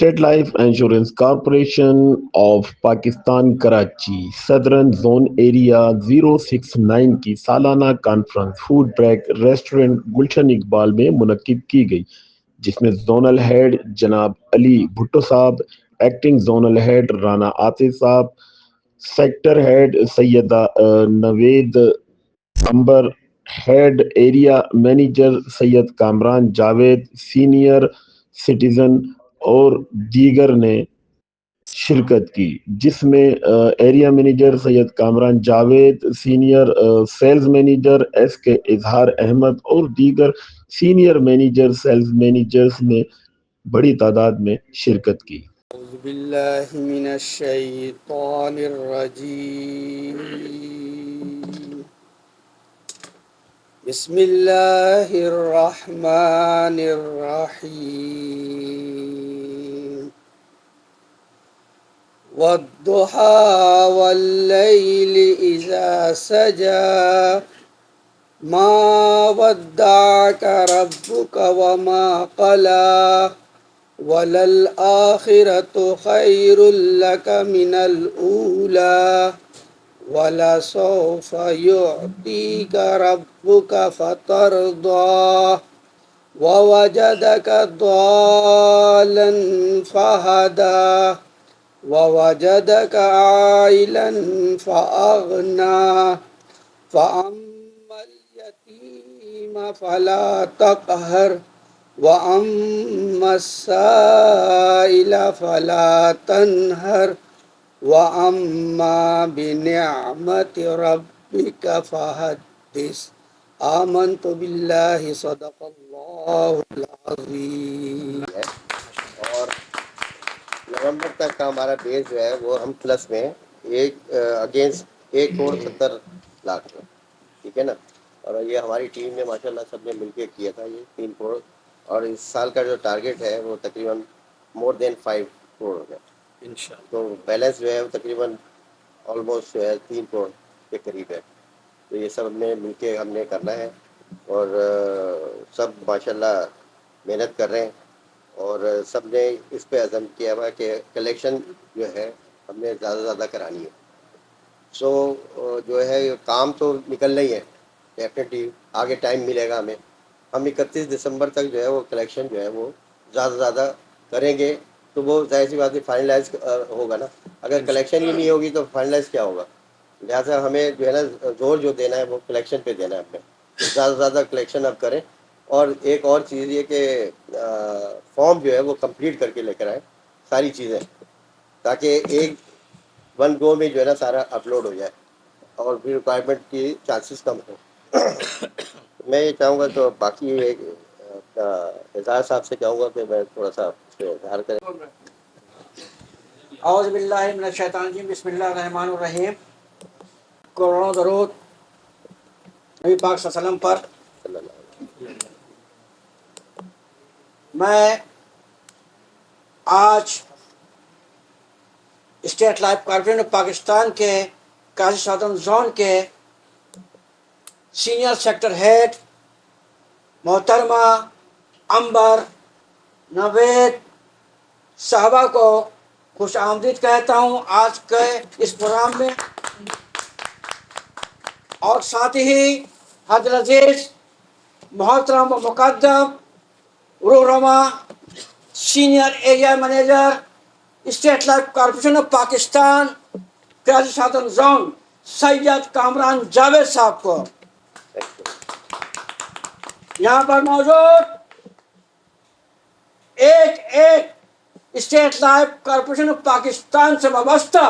State Life Insurance Corporation of Pakistan Karachi southern zone area 069 کی سالانہ conference food break restaurant Gulshan Iqbal میں منعقد کی گئی، جس میں زونل ہیڈ جناب علی بھٹو صاحب، acting zonal head Rana Atif صاحب، sector head Syeda Naveed Amber, head area manager Syed Kamran Javed, senior citizen اور دیگر نے شرکت کی، جس میں area manager Syed Kamran Javed, senior sales manager S K Azhar Ahmad اور دیگر سینئر مینیجر سیلز مینیجرز نے بڑی تعداد میں شرکت کی۔ اعوذ باللہ من الشیطان الرجیم، بسم اللہ الرحمن الرحیم، والضحى واللیل اذا سجى ما ودعك ربك وما قلى وَلَلْآخِرَةُ خَيْرٌ لَكَ مِنَ الْأُولَى وَلَسَوْفَ يُعْطِيكَ رَبُّكَ فَتَرْضَىٰ وَوَجَدَكَ ضَالًّا فَهَدَىٰ وَوَجَدَكَ عَائِلًا فَأَغْنَىٰ فَأَمَّا الْيَتِيمَ فَلَا تَقْهَرْ وَأَمَّا السَّائِلَ فَلَا تَنْهَرْ وَأَمَّا بِنِعْمَةِ رَبِّكَ فَحَدِّثْ۔ آمنت باللہ صدق اللہ العظیم۔ اور نومبر تک کا ہمارا بیس جو ہے وہ ہم پلس میں اگینسٹ 1,70,00,000 میں، ٹھیک ہے نا۔ اور یہ ہماری ٹیم نے ماشاءاللہ سب نے مل کے کیا تھا، یہ 3 کروڑ، اور اس سال کا جو ٹارگیٹ ہے وہ تقریباً مور دین 5 کروڑ ہو گیا انشاءاللہ۔ تو بیلنس جو ہے وہ تقریباً آلموسٹ جو ہے 3 کروڑ کے قریب ہے۔ تو یہ سب نے مل کے ہم نے کرنا ہے، اور سب ماشاءاللہ محنت کر رہے ہیں، اور سب نے اس پہ عزم کیا ہوا کہ کلیکشن جو ہے ہم نے زیادہ سے زیادہ کرانی ہے۔ سو جو ہے کام تو نکلنا ہی ہے، ڈیفینیٹلی آگے ٹائم ملے گا ہمیں۔ ہم 31 دسمبر تک جو ہے وہ کلیکشن جو ہے وہ زیادہ سے زیادہ کریں گے، تو وہ ظاہر سی بات ہے فائنلائز ہوگا نا۔ اگر کلیکشن ہی نہیں ہوگی تو فائنلائز کیا ہوگا؟ لہٰذا ہمیں جو ہے نا زور جو دینا ہے وہ کلیکشن پہ دینا ہے ہمیں، زیادہ سے زیادہ کلیکشن اب کریں۔ اور ایک اور چیز یہ کہ فارم جو ہے وہ کمپلیٹ کر کے لے کر آئیں ساری چیزیں، تاکہ ایک ون گو میں جو ہے نا سارا اپلوڈ ہو جائے اور پھر ریکوائرمنٹ کی چانسز کم ہو۔ میں یہ چاہوں گا، تو باقی اظہار صاحب سے چاہوں گا کہ میں تھوڑا سا اس پہ اظہار کریں۔ اعوذ باللہ من الشیطان الرجیم، بسم اللہ الرحمن الرحیم۔ کروڑوں درود نبی پاک صلی اللہ علیہ وسلم پر۔ صلی اللہ علیہ وسلم۔ میں آج state Life Corporation of Pakistan کے کراچی سدرن زون کے سینئر سیکٹر ہیڈ محترمہ امبر نوید صاحبہ کو خوش آمدید کہتا ہوں آج کے اس پروگرام میں، اور ساتھ ہی حضرت عزیز محترم و مقدم رہنما senior area manager State Life Corporation of Pakistan Karachi southern zone Syed Kamran Javed صاحب کو، یہاں پر موجود ایک State Life Corporation of Pakistan سے وابستہ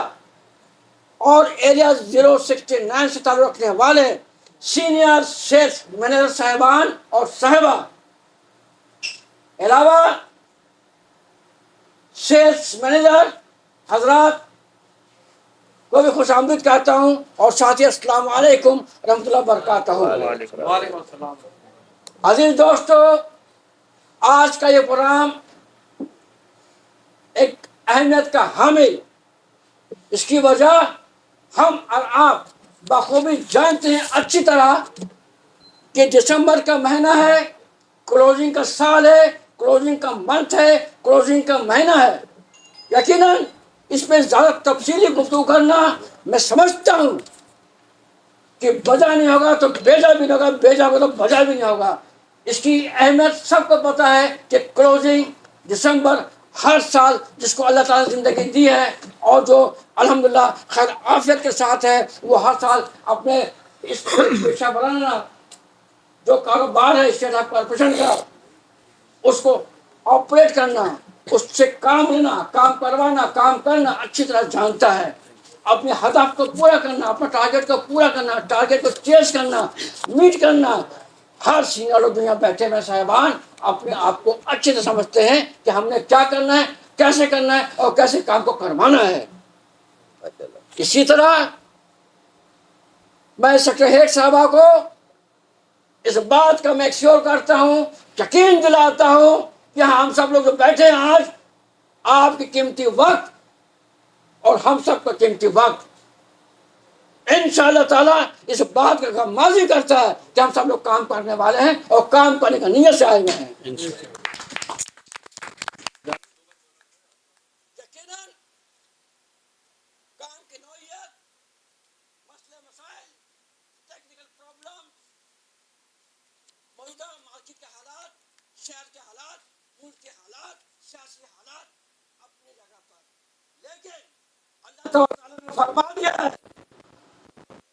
اور ایریا 069 سے تعلق رکھنے والے سینئر سیلز مینیجر صاحبان اور صاحبہ، علاوہ سیلز مینیجر حضرات کو بھی خوش آمدید کہتا ہوں، اور ساتھی السلام علیکم رحمۃ اللہ وبرکاتہ۔ وعلیکم السلام۔ عزیز دوستو، آج کا یہ پروگرام ایک اہمیت کا حامل، اس کی وجہ ہم اور آپ بخوبی جانتے ہیں اچھی طرح کہ دسمبر کا مہینہ ہے، کلوزنگ کا سال ہے، کلوزنگ کا منتھ ہے، क्लोजिंग का महीना है, यकीनन इस पर ज़्यादा तफसीली गुफ्तगू करना मैं समझता हूँ कि बजा नहीं होगा तो बेजा भी नहीं होगा, बेजा होगा तो बजा भी नहीं होगा। इसकी अहमियत सबको पता है कि क्लोजिंग दिसंबर हर साल जिसको अल्लाह ताला ज़िंदगी दी है और जो अल्हम्दुलिल्लाह खैर आफियत के साथ है, वो हर साल अपने इस पेशा बनाना जो कारोबार है स्टेट ऑफ कॉर्पोरेशन का, उसको ऑपरेट करना, उससे काम लेना, काम करवाना, काम करना अच्छी तरह जानता है। अपने हदफ को पूरा करना, अपना टारगेट को पूरा करना, टारगेट को चेस करना, मीट करना। हर सीनियर लोग दुनिया बैठे हुए साहिबान अपने आप को अच्छे से समझते हैं कि हमने क्या करना है, कैसे करना है और कैसे काम को करवाना है। इसी तरह मैं सेक्रेटरी हेड साहबा को इस बात का मैं श्योर करता हूँ, यकीन दिलाता हूँ कि हम सब लोग जो बैठे हैं आज, आपकी कीमती वक्त और हम सब का कीमती वक्त इंशाअल्लाह ताला इस बात का गमाज़ी करता है कि हम सब लोग काम करने वाले हैं और काम करने का नीयत से आए हुए हैं। यकीनन काम की नौइयत, मसले मसाइल, टेक्निकल प्रॉब्लम, मौजूदा मार्केट के हालात, शहर के हालात, मुल्क के हालात, सियासी हालात अपनी जगह पर, लेकिन अल्लाह ताला ने फरमा दिया है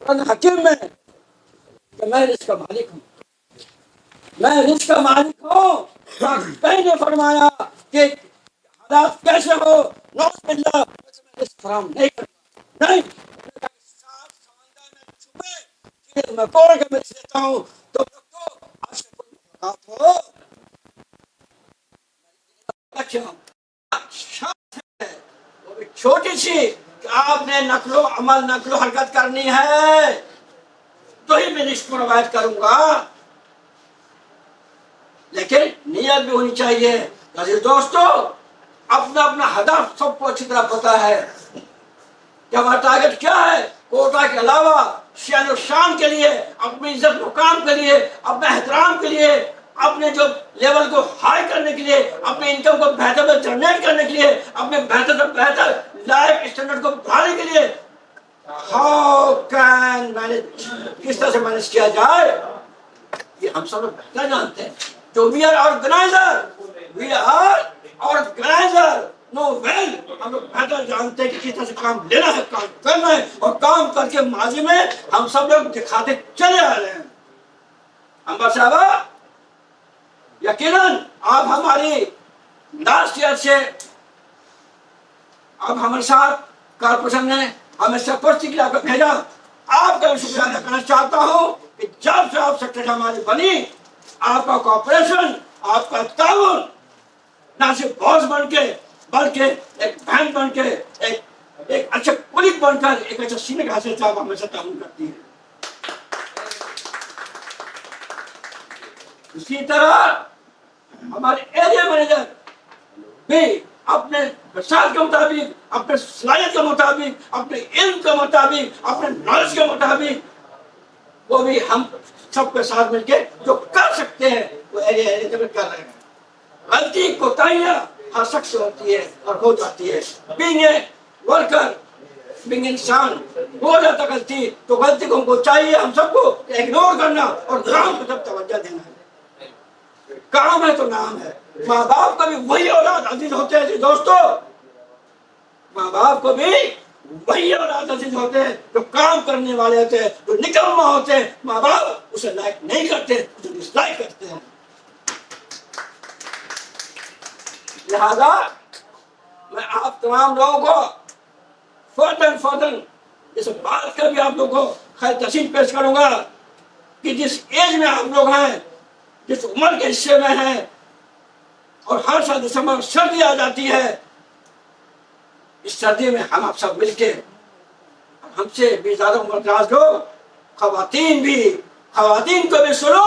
कुरान हकीम में कि मैं रिज़्क़ का मालिक हूँ, मैं रिज़्क़ का मालिक हूँ। कहीं ने फरमाया कि हालात कैसे हो, नौज़ुबिल्लाह, मैं रिज़्क़ फराहम नहीं करता, नहीं, साफ समंदर में छुपे कीड़े मकोड़े के मैं देता हूँ, तो हो वो भी छोटी सी कि आपने नकलो अमल नकलो हरकत करनी है तो ही मैं रिस्क प्रोवाइड करूंगा, लेकिन नियत भी होनी चाहिए। दोस्तों, अपना अपना हदफ सबको अच्छी तरह पता है कि हमारा टारगेट क्या है। कोटा के अलावा शान और शान के लिए, अपनी इज्जत मुकाम के लिए, अपने एहतराम के लिए, अपने जो लेवल को हाई करने के लिए, अपने इनकम को बेहतर से जनरेट करने के लिए, अपने बेहतर से बेहतर लाइफ स्टैंडर्ड को बढ़ाने के लिए हाउ कैन मैनेज, किस तरह से मैनेज किया जाए, ये हम सब लोग बेहतर जानते हैं। जो we are organiser, know well, हम लोग बेहतर जानते हैं कि किस तरह से काम लेना है, काम करना है, और काम करके माजी में हम सब लोग दिखाते चले आ रहे हैं। अंबर साहब, यकीनन आप हमारी लास्ट ईयर से अब हमारे साथ कॉर्पोरेशन ने हमें सपोर्ट के लिए आपको भेजा, आपका शुक्रिया अदा करना चाहता हूँ कि जब से आप सेक्रेटरी हमारी बनी, आपका कॉर्पोरेशन, आपका ताउन ना सिर्फ बॉस बन के बल्कि एक बहन बन के, एक अच्छे पुलिस बनकर, एक अच्छे सीनियर हासिल साहब हमेशा ताउन करती है। इसी तरह हमारे एरिया मैनेजर भी अपने मिसाल के मुताबिक, अपने सलाहियत के मुताबिक, अपने इल्म के मुताबिक, अपने नॉलेज के मुताबिक, वो भी हम सबके साथ मिलकर जो कर सकते हैं वो एरिया में कर रहे हैं। गलती कोताहियां हर शख्स होती है और हो जाती है। बीइंग ए वर्कर, बीइंग इंसान, हो जाता गलती, तो गलती को हमको चाहिए हम सबको इग्नोर करना और काम की तरफ तवज्जो देना है। काम है तो नाम है। माँ बाप को भी वही औलाद अजीज होते हैं जी दोस्तों, माँ बाप को भी वही औलाद अजीज होते हैं जो काम करने वाले होते हैं, जो निकम्मा होते हैं। माँ बाप उसे लाइक नहीं करते, उसे डिसलाइक करते हैं। लिहाजा मैं आप तमाम लोगों को फौरन इस बात का भी आप लोगों को खैर तस्वीर पेश करूंगा कि जिस एज में आप लोग हैं, जिस उम्र के हिस्से में हैं, और हर साल दिसंबर में सर्दी आ जाती है, इस सर्दी में हम आप सब मिलके, हमसे भी ज्यादा उम्रदराज लोग, खवातीन को भी सुनो,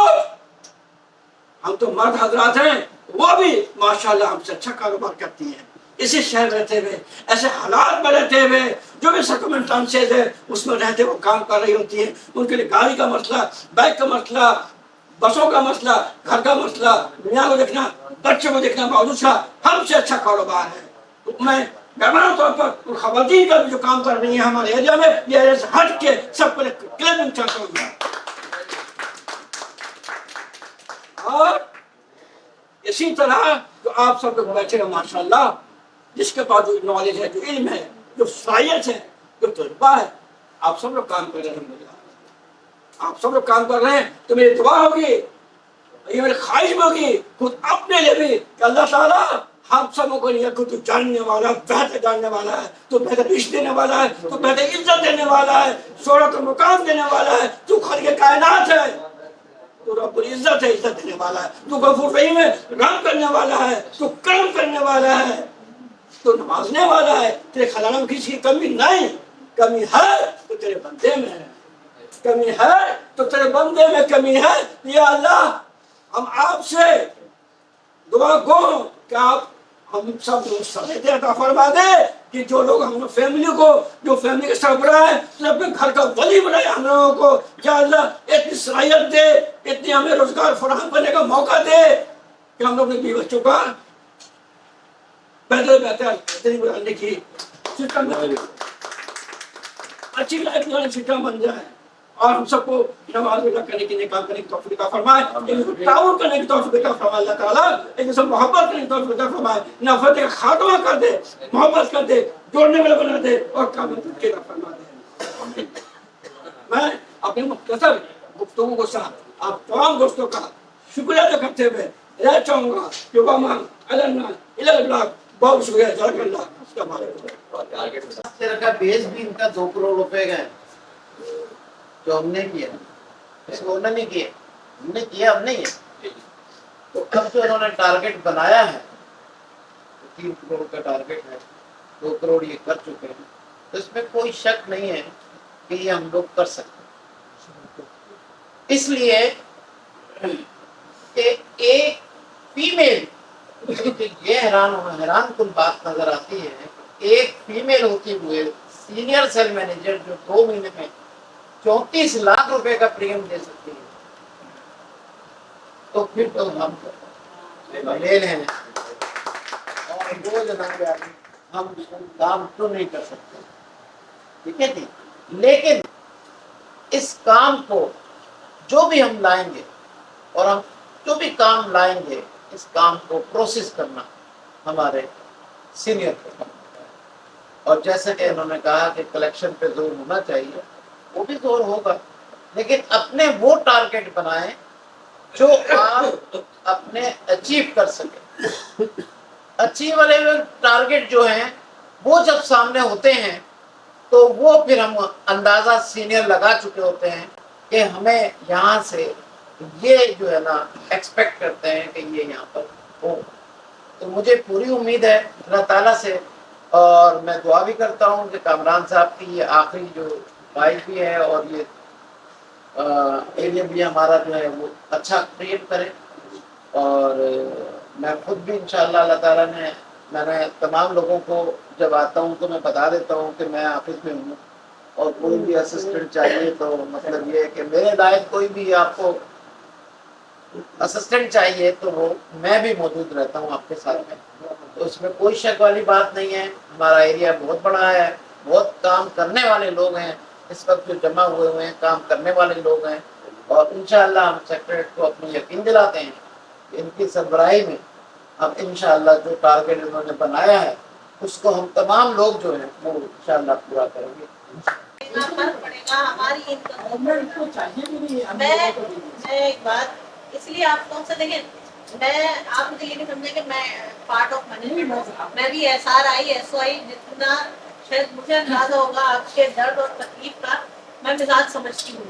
हम तो मर्द हजरात हैं, वो भी माशाल्लाह हमसे अच्छा कारोबार करती हैं। इसी शहर रहते हुए, ऐसे हालात में रहते हुए, जो भी सर्कमस्टेंसेस है उसमें रहते वो काम कर रही होती है। उनके लिए गाड़ी का मसला, बाइक का मसला, बसों का मसला, घर का मसला, दुनिया को देखना, बच्चे को देखना बावजूद का हमसे अच्छा कारोबार है। तो मैं गवर्नमेंट तौर पर खवातीन का भी जो काम कर रही है हमारे एरिया में, ये एरिया से हट के सबको क्लेमिंग चाहता हूँ मैं। और इसी तरह जो आप सब लोग बैठे हैं माशाल्लाह, जिसके पास जो नॉलेज है, जो इल्म है, जो सलाहियत है, जो तजुर्बा है, आप सब लोग काम कर रहे हैं। आप सब लोग काम कर रहे हैं तो मेरी दुआ होगी, ये मेरी ख्वाहिश होगी खुद अपने लिए भी कि अल्लाह ताला हम सबों को नहीं, तू जानने वाला, बेहतर जानने वाला है, तू बेहतर रिश्ते देने वाला है, तू बेहतर इज्जत देने वाला है, शोहरत और मुकाम देने वाला है, तू खालिक कायनात है, तू रब्बुल इज्जत है, इज्जत देने वाला है, तू गफूर रहीम है, रहम करने वाला है, तू करम करने वाला है, तू नवाजने वाला है, तेरे खजाने में किसी की कमी नहीं, कमी है तो तेरे बंदे में है, कमी है तो तेरे बंदे में कमी है। या अल्लाह, हम आपसे दुआ गो कि आप हम सब सलाहियत अता फरमा दे कि जो लोग हम फैमिली को, जो फैमिली के सरबराह है, तो अपने घर का वली बनाए हम लोगों को। या अल्लाह इतनी सलाहियत दे, इतनी हमें रोजगार फराहम करने का मौका दे कि हम लोग अपने बीवी बच्चों का बेहतरीन बनाने की सिस्टम, अच्छी लाइफ बनाने सिस्टम बन जाए, और हम सबको नमाज अदा करने के लिए काम करने की तौफीक अता फरमाए, ताउन करने की तौफीक अता फरमाए अल्लाह ताला, एक दूसरे मोहब्बत करने की तौफीक अता फरमाए, नफरत का खात्मा कर दे, मोहब्बत कर दे, जोड़ने वाला बना दे और काम करके अता फरमा दे। मैं अपने मुख्तसर गुफ्तगू के साथ आप तमाम दोस्तों का शुक्रिया अदा करते हुए यह चाहूँगा कि वामा अलन्ना इलल ब्लाग, बहुत शुक्रिया जज़ाकल्लाह। का बेस भी इनका 2 करोड़ रुपए का है जो हमने किया, इसको उन्होंने नहीं किया, हमने किया, अब नहीं है। तो अब जो उन्होंने टारगेट बनाया है, तो 3 करोड़ का टारगेट है, 2 करोड़ ये कर चुके हैं, तो इसमें कोई शक नहीं है कि ये हम लोग कर सकते हैं। इसलिए कि एक फीमेल, ये हैरान कुल बात नजर आती है, एक फीमेल होते हुए सीनियर सेल मैनेजर जो 2 महीने में 34 लाख रुपए का प्रीमियम दे सकती है, तो फिर तो हम मेल हैं और वो जनाब हम काम तो नहीं कर सकते, ठीक है जी। लेकिन इस काम को जो भी हम लाएंगे और हम जो भी काम लाएंगे, इस काम को प्रोसेस करना हमारे सीनियर को करना है। और जैसे कि इन्होंने कहा कि कलेक्शन पे जोर होना चाहिए, वो भी जोर होगा, लेकिन अपने वो टारगेट बनाएं जो आप अपने अचीव कर सके। अचीवेबल टारगेट जो हैं वो जब सामने होते हैं तो वो फिर हम अंदाजा सीनियर लगा चुके होते हैं कि हमें यहाँ से ये जो है ना एक्सपेक्ट करते हैं कि ये यहाँ पर हो। तो मुझे पूरी उम्मीद है अल्लाह ताला से, और मैं दुआ भी करता हूँ कि कामरान साहब की ये आखिरी जो वाइफ भी है और ये एरिया भी हमारा जो है वो अच्छा क्रिएट करे। और मैं खुद भी इंशाअल्लाह अल्लाह ताला ने, मैंने तमाम लोगों को जब आता हूँ तो मैं बता देता हूँ कि मैं ऑफिस में हूँ और कोई भी असिस्टेंट चाहिए, तो मतलब ये है कि मेरे लायक कोई भी आपको असिस्टेंट चाहिए तो वो मैं भी मौजूद रहता हूँ आपके साथ में। तो उसमें कोई शक वाली बात नहीं है। हमारा एरिया बहुत बड़ा है, बहुत काम करने वाले लोग हैं इस वक्त जो जमा हुए हैं, काम करने वाले लोग हैं, और इंशाअल्लाह हम सेक्रेटरी को अपनी यकीन दिलाते हैं कि इनकी सरबराही में हम इंशाअल्लाह जो टारगेट इन्होंने बनाया है उसको हम तमाम लोग जो है वो इंशाअल्लाह पूरा करेंगे। मैं एक बात इसलिए आप लोग से देखें, मैं आप मुझे ये नहीं समझे कि मैं पार्ट ऑफ मैनेजमेंट, मैं भी SRI SOI जितना शायद मुझे अंदाजा होगा आपके दर्द और तकलीफ का मैं मिजाज समझती हूँ।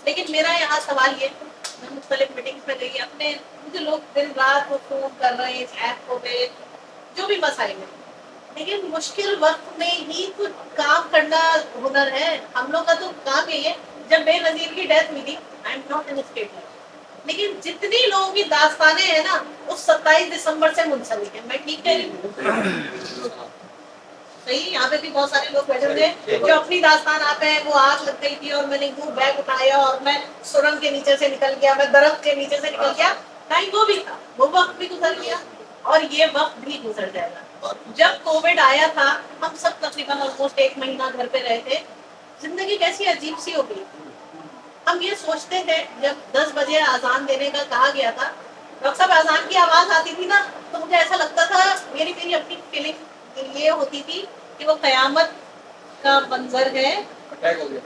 लेकिन मेरा यहाँ सवाल ये, मैं मुख्तलिफ मीटिंग्स में गई, अपने मुझे लोग दिन रात वो फोन कर रहे हैं इस ऐप को पे जो भी मसाइल है, लेकिन मुश्किल वक्त में ही तो काम करना हुनर है। हम लोग का तो काम यही है। जब बेनज़ीर की डेथ हुई थी, I am not in statement, लेकिन जितनी लोगों की दास्तानें हैं ना उस 27 दिसंबर से मुंसलिक है। मैं ठीक कह रही हूँ? صحیح یہاں پہ بھی بہت سارے لوگ بیٹھے تھے جو اپنی داستان آپ ہیں، وہ آگ لگ گئی تھی اور میں نے وہ بیگ اٹھایا اور میں سرنگ کے نیچے سے نکل گیا، میں درخت کے نیچے سے نکل گیا، ٹائم وہ بھی تھا، وہ وقت بھی گزر گیا اور یہ وقت بھی گزر جائے گا. جب کووڈ آیا تھا ہم سب تقریباً آلموسٹ 1 مہینہ گھر پہ رہے تھے، زندگی کیسی عجیب سی ہو گئی. ہم یہ سوچتے تھے جب 10 بجے اذان دینے کا کہا گیا تھا، ڈاکٹر صاحب اذان کی آواز آتی تھی نا تو مجھے ایسا لگتا تھا، میری اپنی فیلنگ یہ ہوتی تھی کہ وہ قیامت کا منظر ہے،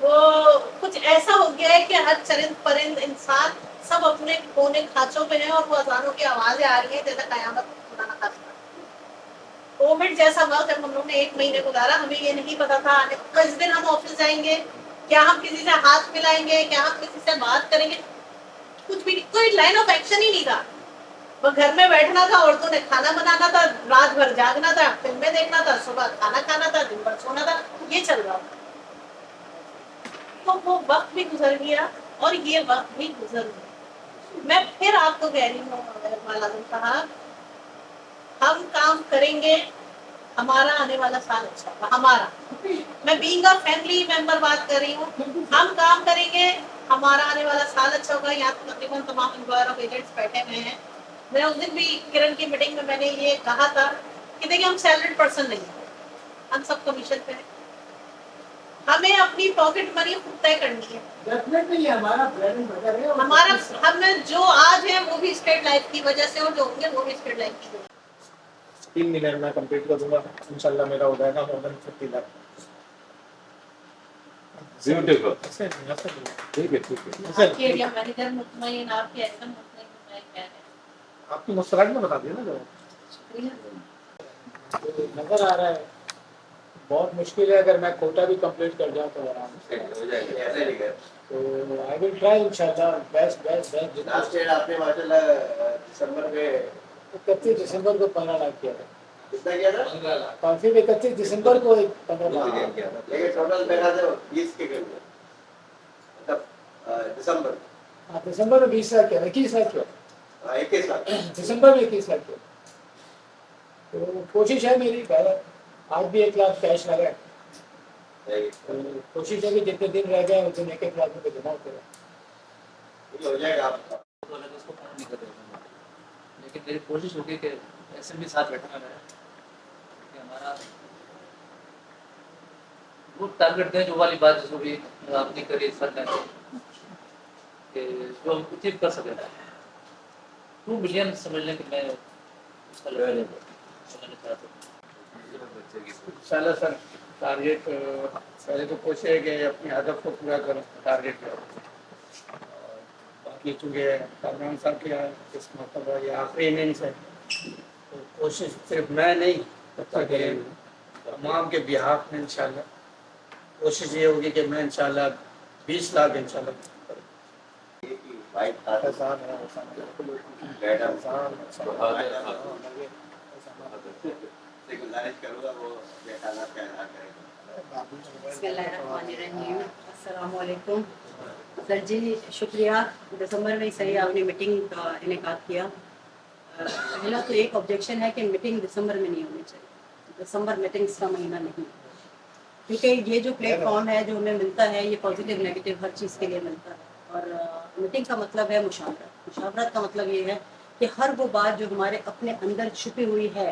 وہ کچھ ایسا ہو گیا ہے کہ ہر چرند پرند انسان سب اپنے کونے کھانچوں پہ ہیں اور وہ اذانوں کی آوازیں آ رہی ہیں جیسے قیامت خدا نہ خاصہ. کووڈ جیسا وقت جب ہم لوگوں نے 1 مہینے گزارا، ہمیں یہ نہیں پتا تھا کس دن ہم آفس جائیں گے، کیا ہم کسی سے ہاتھ ملائیں گے، کیا ہم کسی سے بات کریں گے، کچھ بھی نہیں، کوئی لائن آف ایکشن ہی نہیں تھا. وہ گھر میں بیٹھنا تھا، عورتوں نے کھانا بنانا تھا، رات بھر جاگنا تھا، فلمیں دیکھنا تھا، صبح کھانا کھانا تھا، دن بھر سونا تھا، یہ چل رہا تھا. تو وہ وقت بھی گزر گیا اور یہ وقت بھی گزر گیا. میں پھر آپ کو کہہ رہی ہوں ملازم صاحب، ہم کام کریں گے، ہمارا آنے والا سال اچھا ہوگا. ہمارا، میں بینگ اے فیملی ممبر بات کر رہی ہوں، ہم کام کریں گے، ہمارا آنے والا سال اچھا ہوگا. یہاں تقریباً تمام امپلائر آف ایجنٹس بیٹھے ہوئے ہیں. میں اس دن بھی کرن کی میٹنگ میں نے یہ کہا تھا کہ دیکھیں ہم سیلریڈ پرسن نہیں ہیں، ہم سب کمیشن پہ ہیں، ہمیں اپنی پاکٹ منی خود طے کرنی ہے. ڈیفینیٹلی ہمارا بریڈ اینڈ بٹر ہے. ہمارا ہم جو آج ہیں وہ بھی اسٹیٹ لائف کی وجہ سے اور جو ہوں گے وہ بھی اسٹیٹ لائف کی وجہ سے. 3 مہینے میں کمپلیٹ کر دوں گا انشاءاللہ. میرا ہو جائے گا more than 50 لاکھ. بیوٹیفل. ٹھیک ہے آپ کے ایریا مینیجر مطمئن، آپ کے ایسا مطمئن میں کہہ رہے ہیں. آپ کی مستقبل میں بتا دیا نا جو نظر آ رہا ہے. بہت مشکل ہے، اگر میں کوٹا بھی کمپلیٹ کر جاؤں تو آرام سے تو آئی ول ٹرائی انشاءاللہ بیسٹ جتنا. لاسٹ ایئر آپ نے ماشاء اللہ دسمبر میں 31 دسمبر کو 15 لاکھ کیا تھا. کتنا کیا تھا؟ کافی 31 دسمبر کو 15 لاکھ. لیکن ٹوٹل میرا تو 20 کے قریب ہے. مطلب دسمبر ہاں دسمبر میں 20 لاکھ کیا تھا، 21 لاکھ کیا تھا. 21 لاکھ دسمبر میں 21 لاکھ کیا. تو کوشش ہے میری، آج بھی 1 لاکھ کیش لگا ہے. کوشش ہے کہ جتنے دن رہ گئے اس دن 1 لاکھ روپے جمع ہوتے رہے. ہو جائے گا آپ کا. اس کو کام نہیں کر رہے، لیکن میری کوشش ہوگی کہ ایسے بھی ساتھ بیٹھنا رہے کہ ہمارا وہ ٹارگیٹ دیں جو والی بات جو بھی آپ نے کری سر نے کہ جو ہم اچیو کر سکیں. 2 ملین سمجھ لیں کہ میں اس کا لیول سمجھنا چاہتا ہوں. انشاءاللہ سر ٹارگیٹ پہلے تو کوشش ہے کہ اپنے ہدف کو پورا کریں، ٹارگیٹ کریں. باقی چونکہ کامران صاحب کے اس مرتبہ یہ آخری اننگس ہے تو کوشش صرف میں نہیں بلکہ تمام کے بہاف میں انشاءاللہ کوشش یہ ہوگی کہ میں انشاءاللہ 20 لاکھ انشاءاللہ بائک تھا آسان ہے، آسان ہے. میڈم بہت سے گزارش کروں گا وہ اپنے حالات کا اظہار کرے گا. بسم اللہ الرحمن الرحیم. السلام علیکم سر جی. شکریہ. دسمبر میں صحیح آپ نے میٹنگ کا انعقاد کیا. پہلا تو ایک آبجیکشن ہے کہ میٹنگ دسمبر میں نہیں ہونی چاہیے. دسمبر میٹنگس کا مہینہ نہیں، کیونکہ یہ جو پلیٹ فارم ہے جو ہمیں ملتا ہے یہ پازیٹیو نیگیٹو ہر چیز کے لیے ملتا ہے. اور میٹنگ کا مطلب ہے مشاورت. مشاورت کا مطلب یہ ہے کہ ہر وہ بات جو ہمارے اپنے اندر چھپی ہوئی ہے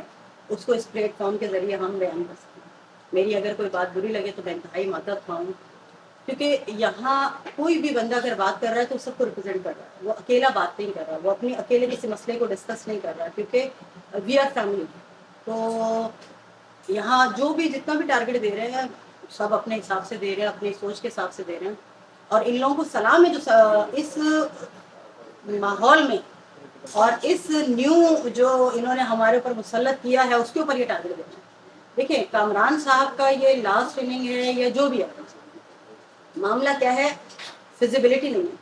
اس کو اس پلیٹ فارم کے ذریعے ہم بیان کر سکتے ہیں. میری اگر کوئی بات بری لگے تو میں انتہائی معذرت خواہوں، کیونکہ یہاں کوئی بھی بندہ اگر بات کر رہا ہے تو سب کو ریپرزینٹ کر رہا ہے. وہ اکیلا بات نہیں کر رہا، وہ اپنی اکیلے کسی مسئلے کو ڈسکس نہیں کر رہا، کیونکہ وی آر فیملی. تو یہاں جو بھی جتنا بھی ٹارگیٹ دے رہے ہیں سب اپنے حساب سے دے رہے ہیں، اپنی سوچ کے حساب سے دے رہے ہیں. اور ان لوگوں کو سلام ہے جو اس ماحول میں اور اس نیو جو انہوں نے ہمارے اوپر مسلط کیا ہے اس کے اوپر یہ ٹارگیٹ دینا ہے. دیکھیں کامران صاحب کا یہ لاسٹ اننگ ہے یا جو بھی ہے، معاملہ کیا ہے، فزیبلٹی نہیں ہے.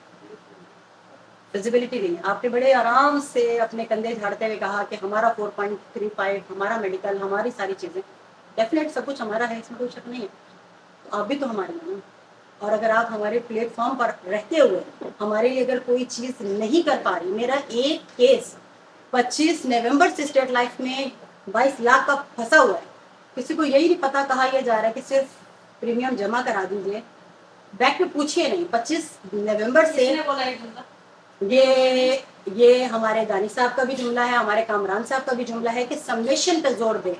فزیبلٹی نہیں ہے. آپ نے بڑے آرام سے اپنے کندھے جھاڑتے ہوئے کہا کہ ہمارا 4.35 ہمارا میڈیکل ہماری ساری چیزیں ڈیفینیٹ سب کچھ ہمارا ہے، اس میں کوئی شک نہیں ہے. تو آپ بھی تو ہمارے ہیں نا. اور اگر آپ ہمارے پلیٹ فارم پر رہتے ہوئے ہمارے لیے اگر کوئی چیز نہیں کر پا رہی، میرا ایک کیس 25 نومبر سے اسٹیٹ لائف میں 22 لاکھ کا پھنسا ہوا ہے. किसी को यही नहीं पता कहा यह जा रहा है कि सिर्फ प्रीमियम जमा करा दीजिए, बैंक में पूछिए नहीं। 25 नवंबर से किसने बोला ये जुमला? ये हमारे दानी साहब का भी जुमला है, हमारे कामरान साहब का भी जुमला है कि सबमिशन पे जोर दें,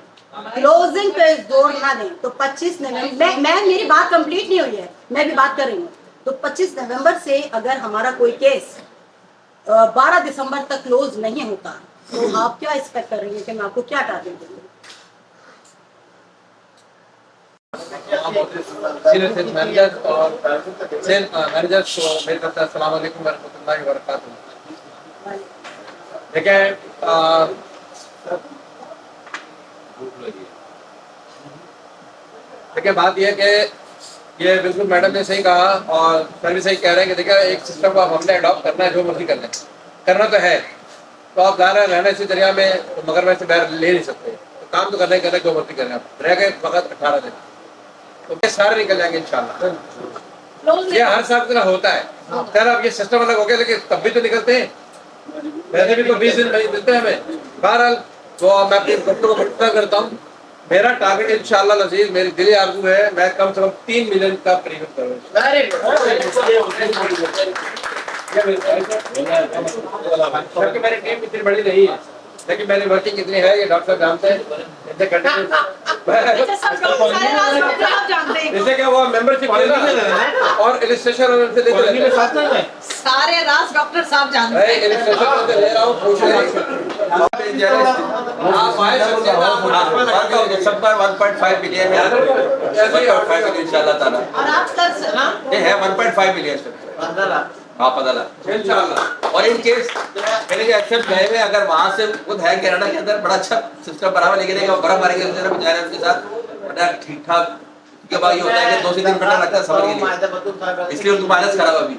क्लोजिंग पे जोर ना दें। तो 25 नवंबर, मैं मेरी बात कंप्लीट नहीं हुई है, मैं भी बात कर रही हूँ। तो 25 नवंबर से अगर हमारा कोई केस 12 दिसंबर तक क्लोज नहीं होता तो आप क्या एक्सपेक्ट कर रही हैं कि मैं आपको क्या टारगेट दूंगी? सीनियर सेल्स मैनेजर और सेल मैनेजर को मेरी तरफ से अस्सलाम वालेकुम वरहमतुल्लाहि वबरकातुहू। देखिए बात यह है कि ये बिल्कुल मैडम ने सही कहा और सर भी सही कह रहे हैं कि देखिए एक सिस्टम को अब हमने अडॉप्ट करना है, जो मर्जी करना है, करना तो है। तो आप ज़ाहिर है रहना इसी दरिया में तो मगर मैं से बाहर ले नहीं सकते, तो काम तो करना ही करना, जो मर्जी करना आप रह गए वक्त 18 दिन, तो ये सारे निकल जाएंगे इंशाल्लाह। ये हर साल की तरह होता है। खैर अब ये सिस्टम अलग हो गया, लेकिन तब भी तो निकलते हैं, वैसे भी तो 20 दिन मिलते हैं हमें। बहरहाल तो मैं अपने डॉक्टर को भटका करता हूँ। मेरा टारगेट इंशाल्लाह अजीज, मेरी दिली आरज़ू है मैं कम से कम 3 मिलियन का प्रीमियम करूँ। क्योंकि मेरी टीम इतनी बड़ी नहीं है, लेकिन मेरी वर्किंग कितनी है ये डॉक्टर साहब जानते हैं। इससे क्या हुआ, मेंबरशिप और इलिस्ट्रेशन उनसे लेते सारे राज डॉक्टर साहब जानते हैं। इलिस्ट्रेशन ले रहा हूँ, पूछ रहा हूँ। आप आए सबका 1.5 बिलियन है, 1.5 बिलियन इंशाल्लाह ताला। और आप कल ये है 1.5 बिलियन हाँ पता लगा इंशाल्लाह। और इन केस मैंने जो एक्सेप्ट गए हुए अगर वहाँ से खुद है कनाडा के अंदर बड़ा अच्छा सिस्टम बना हुआ, लेकिन बड़ा हमारे के साथ बड़ा ठीक ठाक के बाद ये होता है कि 2 से 3 घंटा लगता है सफर के लिए, इसलिए उनको माइनस करा हुआ अभी।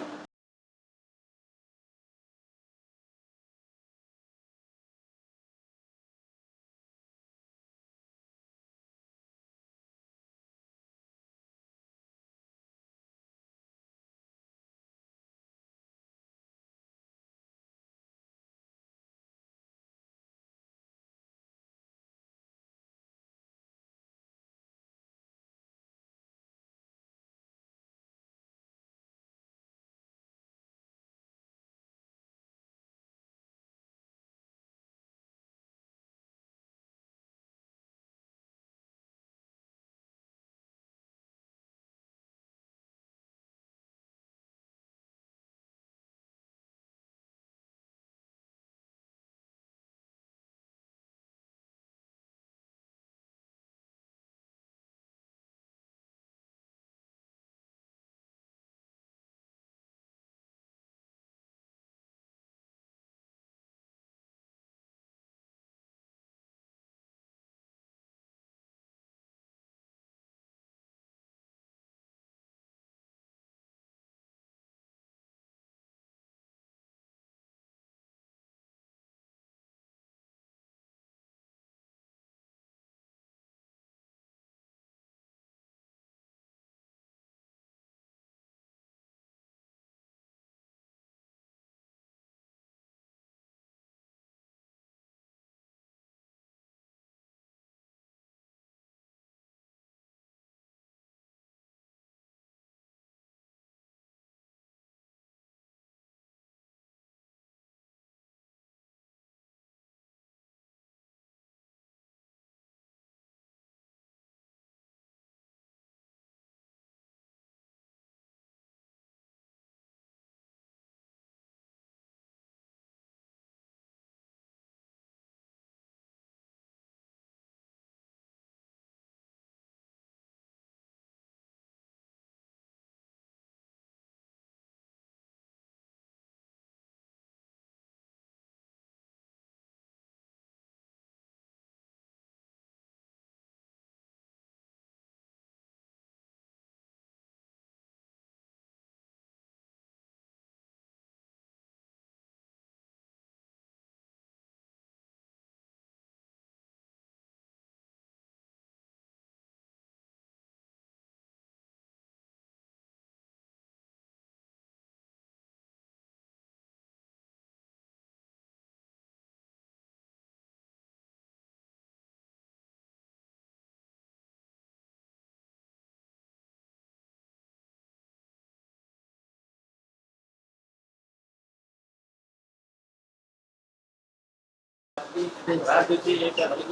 राजनीति एक अलग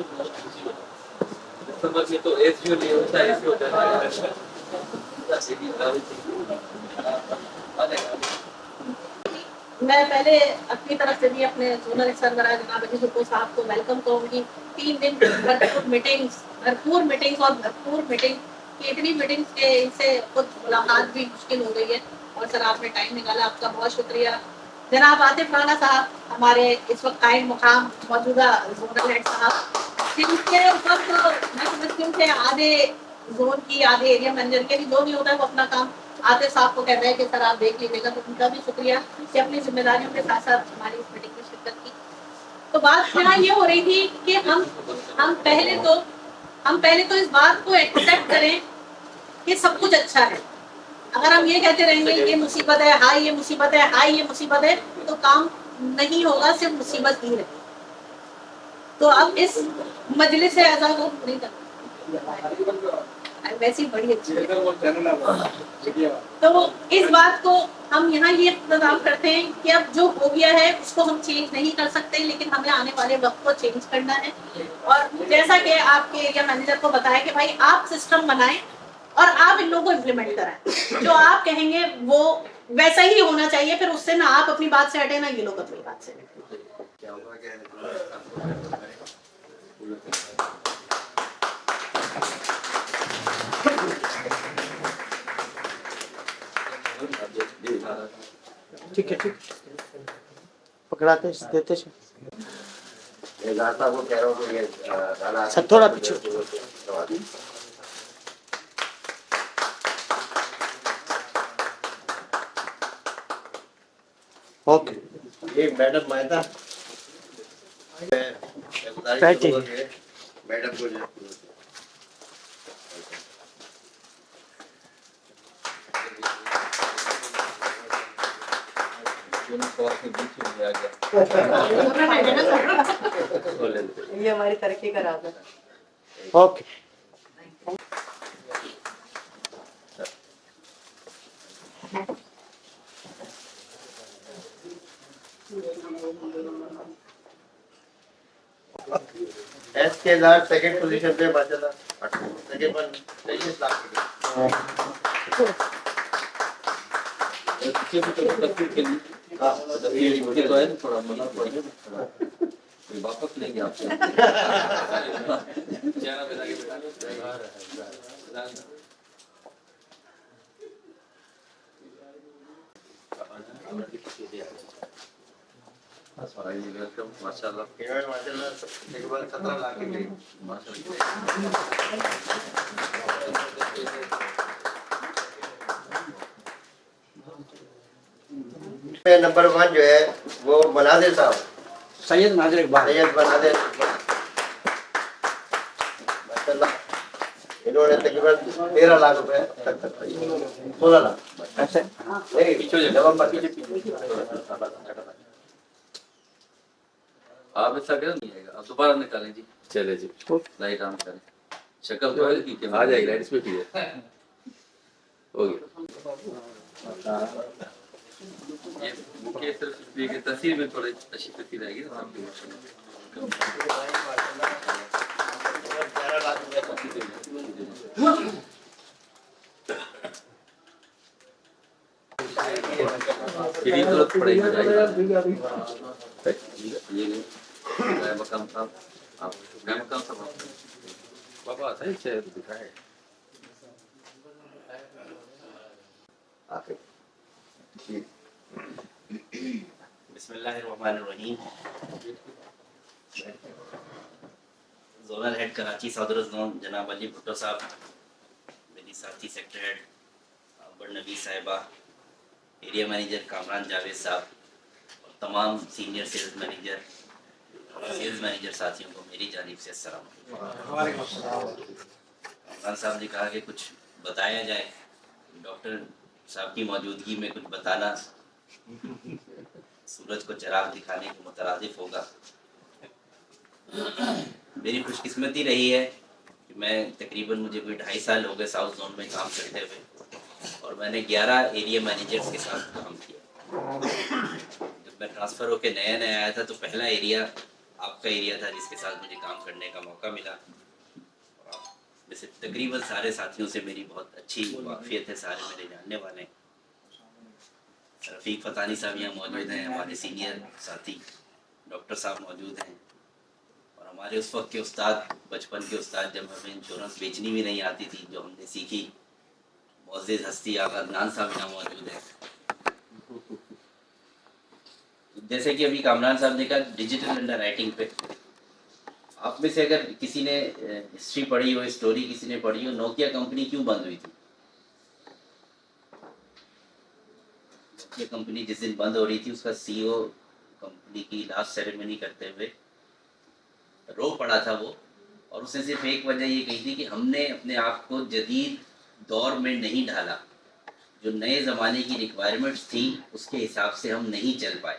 दिसंबर में तो एसयू नहीं होता, एसयू होता है। मैं पहले अपनी तरफ से भी अपने जोनल सरबराह जनाब अली भुट्टो साहब को वेलकम करूंगी। 3 दिन भरपूर मीटिंग्स और भरपूर मीटिंग की, इतनी मीटिंग्स के इनसे खुद मुलाकात भी मुश्किल हो गई है। और सर आपने टाइम निकाला, आपका बहुत शुक्रिया। जनाब आतिफ राना साहब हमारे इस वक्त कायम मुकाम मौजूदा जोनल हेड साहब, जिनके ऊपर तो मैं समझती हूँ कि आधे जोन की आधे एरिया मैनेजर के भी जो भी होता है वो अपना काम आतिफ साहब को कहता है कि सर आप देख लीजिएगा, तो उनका भी शुक्रिया कि अपनी जिम्मेदारियों के साथ साथ हमारी इस मीटिंग में शिरकत की। तो बात यहाँ ये हो रही थी कि हम पहले तो इस बात को एक्सेप्ट करें कि सब कुछ अच्छा है। अगर हम ये कहते रहेंगे ये मुसीबत है, हाय ये मुसीबत है, हाय ये मुसीबत है, तो काम नहीं होगा, सिर्फ मुसीबत ही रहेगी। तो अब इस मजलिस से आजाद को नहीं करना, वैसी बड़ी अच्छी है। तो इस बात को हम यहाँ ये इंतजाम करते हैं कि अब जो हो गया है उसको हम चेंज नहीं कर सकते, लेकिन हमें आने वाले वक्त को चेंज करना है। और जैसा कि आपके एरिया मैनेजर को बताया कि भाई आप सिस्टम बनाएं और आप इन लोगों को इम्प्लीमेंट कराएं, जो आप कहेंगे वो वैसा ही होना चाहिए। फिर उससे ना आप अपनी बात से हटे ना ये लोग अपनी बात से हटे। ठीक है, ठीक पकड़ाते देते ये गाता वो कह रहा हूँ कि ये गाना सर थोड़ा पीछे। ओके, ये मैडम मायदा बैठिए। मैडम को ये हमारी तरक्की का राज है। ओके, एस के लाख सेकंड पोजीशन पे माशाल्लाह, सेकंड वन 23 लाख तो है थोड़ा मना पड़ेगा, वापस लेंगे आपसे। माशाल्लाह तकरीबन 17 लाख के करीब नंबर 1 जो है वो मनाजिर साहब, सैयद नाजिर इकबाल। सैयद मनाजिर माशाल्लाह, इन्होंने तकरीबन 13 लाख रुपए 16 लाख ऐसे नवंबर आप ऐसा करें नहीं आएगा, आप दोबारा निकालें जी। चले जी, लाइट ऑन करें, शक्ल तो है कि आ जाएगी लाइट इसमें भी है हो गया। ये सिर्फ ये कि तस्वीर में थोड़ी अच्छी तस्वीर आएगी ना आपकी। 11 लाख रुपए कितनी जरूरत पड़ेगी ये मकाम साहब, आप मकाम साहब बाबा सही से दिखाए। बिस्मिल्लाहिर्रहमानिर्रहीम। जोनल हेड कराची सदर जोन जनाब अली भुट्टो साहब, मेरी साथी सेक्टर हेड बड़नबी साहिबा, एरिया मैनेजर कामरान जावेद साहब और तमाम सीनियर सेल्स मैनेजर साथियों को मेरी जानिब से अस्सलाम। कामरान साहब ने कहा कि कुछ बताया जाए, डॉक्टर साहब की मौजूदगी में कुछ बताना सूरज को चिराग दिखाने के मुतरादिफ होगा। मेरी खुशकिस्मती रही है कि मैं तकरीबन मुझे कोई 2.5 साल हो गए साउथ जोन में काम करते हुए, और मैंने 11 एरिया मैनेजर्स के साथ काम किया। जब मैं ट्रांसफ़र होकर नया आया था तो पहला एरिया آپ کا ایریا تھا جس کے ساتھ مجھے کام کرنے کا موقع ملا. اور آپ میں سے تقریباً سارے ساتھیوں سے میری بہت اچھی واقفیت ہے, سارے میرے جاننے والے ہیں. رفیق فتانی صاحب یہاں موجود ہیں, ہمارے سینئر ساتھی ڈاکٹر صاحب موجود ہیں, اور ہمارے اس وقت کے استاد, بچپن کے استاد, جب ہمیں انشورنس بیچنی بھی نہیں آتی تھی, جو ہم نے سیکھی, معزز ہستی آقا عدنان صاحب یہاں موجود ہیں. جیسے کہ ابھی کامران صاحب نے کہا ڈیجیٹل انڈر رائٹنگ پہ, آپ میں سے اگر کسی نے ہسٹری پڑھی ہو, اسٹوری کسی نے پڑھی ہو, نوکیا کمپنی کیوں بند ہوئی تھی؟ نوکیا کمپنی جس دن بند ہو رہی تھی, اس کا سی او کمپنی کی لاسٹ سیریمنی کرتے ہوئے رو پڑا تھا وہ, اور اس نے صرف ایک وجہ یہ کہی تھی کہ ہم نے اپنے آپ کو جدید دور میں نہیں ڈھالا, جو نئے زمانے کی ریکوائرمنٹس تھی اس کے حساب سے ہم نہیں چل پائے.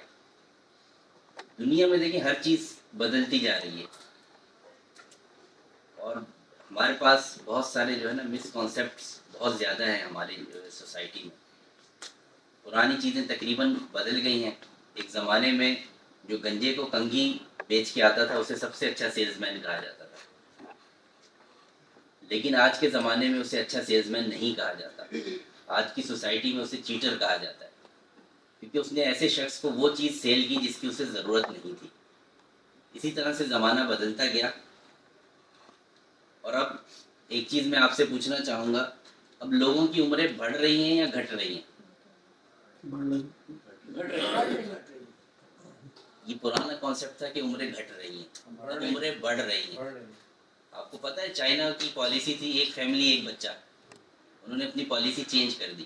دنیا میں دیکھیں ہر چیز بدلتی جا رہی ہے, اور ہمارے پاس بہت سارے جو ہے نا مس کانسیپٹس بہت زیادہ ہیں ہماری سوسائٹی میں. پرانی چیزیں تقریباً بدل گئی ہیں. ایک زمانے میں جو گنجے کو کنگھی بیچ کے آتا تھا اسے سب سے اچھا سیلز مین کہا جاتا تھا, لیکن آج کے زمانے میں اسے اچھا سیلز مین نہیں کہا جاتا. آج کی سوسائٹی میں اسے چیٹر کہا جاتا ہے, کیونکہ اس نے ایسے شخص کو وہ چیز سیل کی جس کی اسے ضرورت نہیں تھی. اسی طرح سے زمانہ بدلتا گیا. اور اب ایک چیز میں آپ سے پوچھنا چاہوں گا, اب لوگوں کی عمریں بڑھ رہی ہیں یا گھٹ رہی ہیں؟ یہ پرانا کانسیپٹ تھا کہ عمریں گھٹ رہی ہیں, اب عمریں بڑھ رہی ہیں. آپ کو پتہ ہے چائنا کی پالیسی تھی ایک فیملی ایک بچہ, انہوں نے اپنی پالیسی چینج کر دی.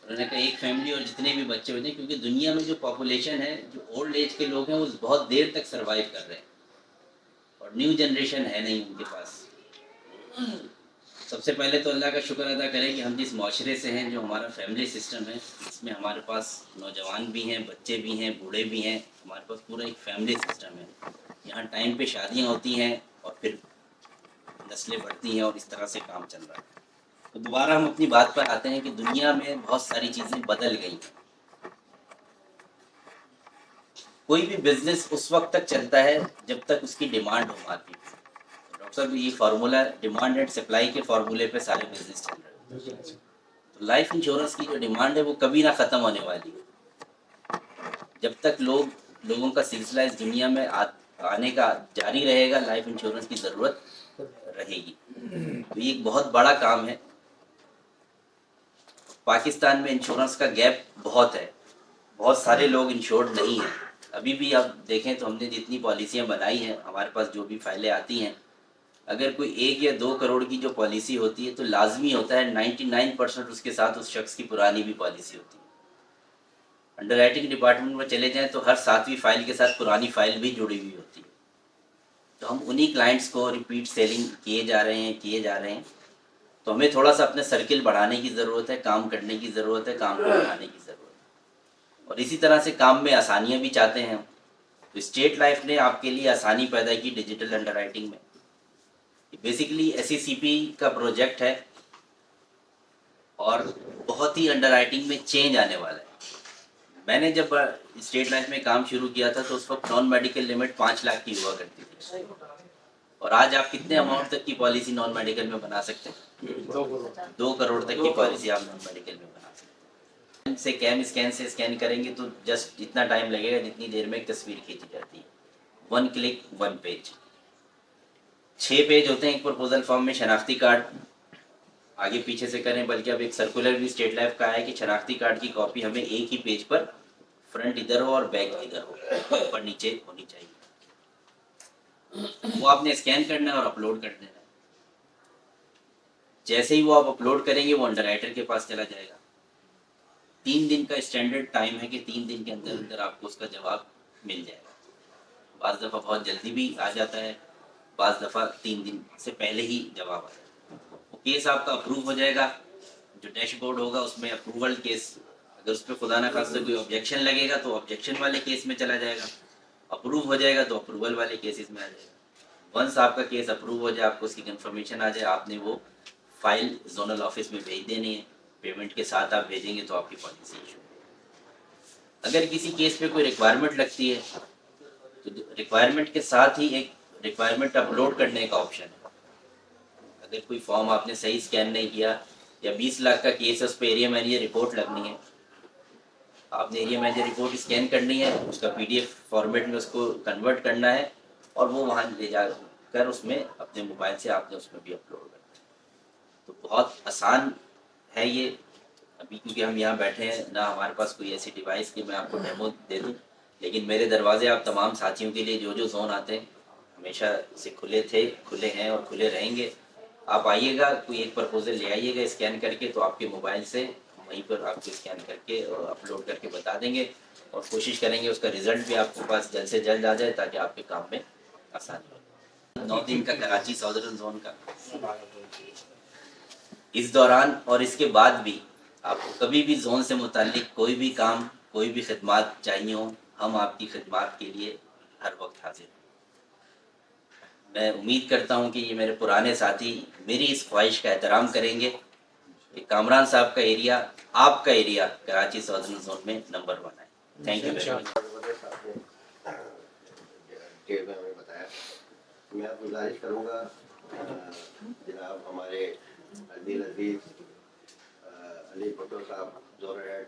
انہوں نے کہا ایک فیملی اور جتنے بھی بچے ہوتے ہیں, کیونکہ دنیا میں جو پاپولیشن ہے, جو اولڈ ایج کے لوگ ہیں وہ بہت دیر تک سروائیو کر رہے ہیں, اور نیو جنریشن ہے نہیں ان کے پاس. سب سے پہلے تو اللہ کا شکر ادا کریں کہ ہم جس معاشرے سے ہیں, جو ہمارا فیملی سسٹم ہے, اس میں ہمارے پاس نوجوان بھی ہیں, بچے بھی ہیں, بوڑھے بھی ہیں, ہمارے پاس پورا ایک فیملی سسٹم ہے. یہاں ٹائم پہ شادیاں ہوتی ہیں اور پھر نسلیں بڑھتی ہیں, اور اس طرح سے کام چل رہا ہے. تو دوبارہ ہم اپنی بات پر آتے ہیں کہ دنیا میں بہت ساری چیزیں بدل گئی ہیں. کوئی بھی بزنس اس وقت تک چلتا ہے جب تک اس کی ڈیمانڈ ہو مارکیٹ میں. ڈاکٹر صاحب یہ فارمولا ڈیمانڈ اینڈ سپلائی کے فارمولے پہ سارے بزنس چل رہے ہیں. تو لائف انشورنس کی جو ڈیمانڈ ہے وہ کبھی نہ ختم ہونے والی ہے. جب تک لوگوں کا سلسلہ اس دنیا میں آنے کا جاری رہے گا, لائف انشورنس کی ضرورت رہے گی. تو یہ ایک بہت بڑا کام ہے. پاکستان میں انشورنس کا گیپ بہت ہے, بہت سارے لوگ انشورڈ نہیں ہیں. ابھی بھی آپ دیکھیں تو ہم نے جتنی پالیسیاں بنائی ہیں, ہمارے پاس جو بھی فائلیں آتی ہیں, اگر کوئی 1 یا 2 کروڑ کی جو پالیسی ہوتی ہے تو لازمی ہوتا ہے 99% اس کے ساتھ اس شخص کی پرانی بھی پالیسی ہوتی ہے. انڈر رائٹنگ ڈپارٹمنٹ میں چلے جائیں تو ہر 7ویں فائل کے ساتھ پرانی فائل بھی جڑی ہوئی ہوتی ہے. تو ہم انہی کلائنٹس کو ریپیٹ سیلنگ کیے جا رہے ہیں. تو ہمیں تھوڑا سا اپنے سرکل بڑھانے کی ضرورت ہے, کام کرنے کی ضرورت ہے, کام کو بڑھانے کی ضرورت ہے, اور اسی طرح سے کام میں آسانیاں بھی چاہتے ہیں. تو اسٹیٹ لائف نے آپ کے لیے آسانی پیدا کی ڈیجیٹل انڈر رائٹنگ میں. بیسیکلی SECP کا پروجیکٹ ہے, اور بہت ہی انڈر رائٹنگ میں چینج آنے والا ہے. میں نے جب اسٹیٹ لائف میں کام شروع کیا تھا تو اس وقت نان میڈیکل لمٹ 5 لاکھ کی ہوا کرتی تھی, اور آج آپ کتنے اماؤنٹ تک کی پالیسی نان میڈیکل میں بنا سکتے ہیں؟ 2 کروڑ تک کی پالیسی آپ نان میڈیکل میں بنا سکتے ہیں. سے کیم اسکین سے اسکین کریں گے تو جسٹ اتنا ٹائم لگے گا جتنی دیر میں ایک تصویر کھینچی جاتی ہے. 1 کلک 1 پیج. 6 پیج ہوتے ہیں ایک پرپوزل فارم میں. شناختی کارڈ آگے پیچھے سے کریں, بلکہ اب ایک سرکولر بھی اسٹیٹ لائف کا ہے کہ شناختی کارڈ کی کاپی ہمیں ایک ہی پیج پر, فرنٹ ادھر ہو اور بیک ادھر ہو, اوپر نیچے ہونی چاہیے. وہ آپ نے اسکین کرنا ہے اور اپلوڈ کر دینا ہے. جیسے ہی وہ آپ اپلوڈ کریں گے وہ انڈر رائٹر کے پاس چلا جائے گا. 3 دن کا اسٹینڈرڈ ٹائم ہے کہ 3 دن کے اندر اندر آپ کو اس کا جواب مل جائے گا. بعض دفعہ بہت جلدی بھی آ جاتا ہے, بعض دفعہ 3 دن سے پہلے ہی جواب آ جاتا ہے. وہ کیس آپ کا اپروو ہو جائے گا. جو ڈیش بورڈ ہوگا اس میں اپروول کیس, اگر اس پہ خدا نہ خواستہ کوئی آبجیکشن لگے گا تو آبجیکشن والے کیس میں چلا جائے گا. اپروو ہو جائے گا تو اپروول والے کیسز میں آ جائے گا. ونس آپ کا کیس اپروو ہو جائے, آپ کو اس کی کنفرمیشن آ جائے, آپ نے وہ فائل زونل آفس میں بھیج دینی ہے. پیمنٹ کے ساتھ آپ بھیجیں گے تو آپ کی پالیسی ایشو. اگر کسی کیس پہ کوئی ریکوائرمنٹ لگتی ہے تو ریکوائرمنٹ کے ساتھ ہی ایک ریکوائرمنٹ اپلوڈ کرنے کا آپشن ہے. اگر کوئی فارم آپ نے صحیح اسکین نہیں کیا یا 20 لاکھ کا کیس ہے اس پہ ایریا مینیجر رپورٹ لگنی ہے, آپ نے ایریا مینیجر رپورٹ اسکین کرنی ہے, اس کا PDF فارمیٹ میں اس کو کنورٹ کرنا ہے اور وہ وہاں لے جا کر اس میں اپنے موبائل سے آپ نے اس میں بھی اپلوڈ کرنا ہے. تو بہت آسان ہے یہ. ابھی کیونکہ ہم یہاں بیٹھے ہیں نہ ہمارے پاس کوئی ایسی ڈیوائس کہ میں آپ کو ڈیمو دے دوں, لیکن میرے دروازے آپ تمام ساتھیوں کے لیے جو زون آتے ہیں ہمیشہ سے کھلے تھے, کھلے ہیں اور کھلے رہیں گے. آپ آئیے گا, کوئی ایک پرپوزل لے آئیے گا اسکین کر کے, تو آپ کے موبائل سے وہیں پر آپ کو اسکین کر کے اور اپلوڈ کر کے بتا دیں گے, اور کوشش کریں گے اس کا رزلٹ بھی آپ کے پاس جلد سے جلد آ جائے تاکہ آپ کے کام میں آسانی ہو. 9 دن کا کراچی ساؤدرن زون کا, اس دوران اور اس کے بعد بھی آپ کو کبھی بھی زون سے متعلق کوئی بھی کام, کوئی بھی خدمات چاہیے ہوں, ہم آپ کی خدمات کے لیے ہر وقت حاضر ہیں. میں امید کرتا ہوں کہ یہ میرے پرانے ساتھی میری اس خواہش کا احترام کریں گے کہ کامران صاحب کا ایریا, آپ کا ایریا کراچی ساؤدرن زون میں نمبر 1 ہے. Thank you very much. Detail میں ہمیں بتایا. میں آپ گزارش کروں گا جناب ہمارے علی عزیز علی بھٹو صاحب زون ہیڈ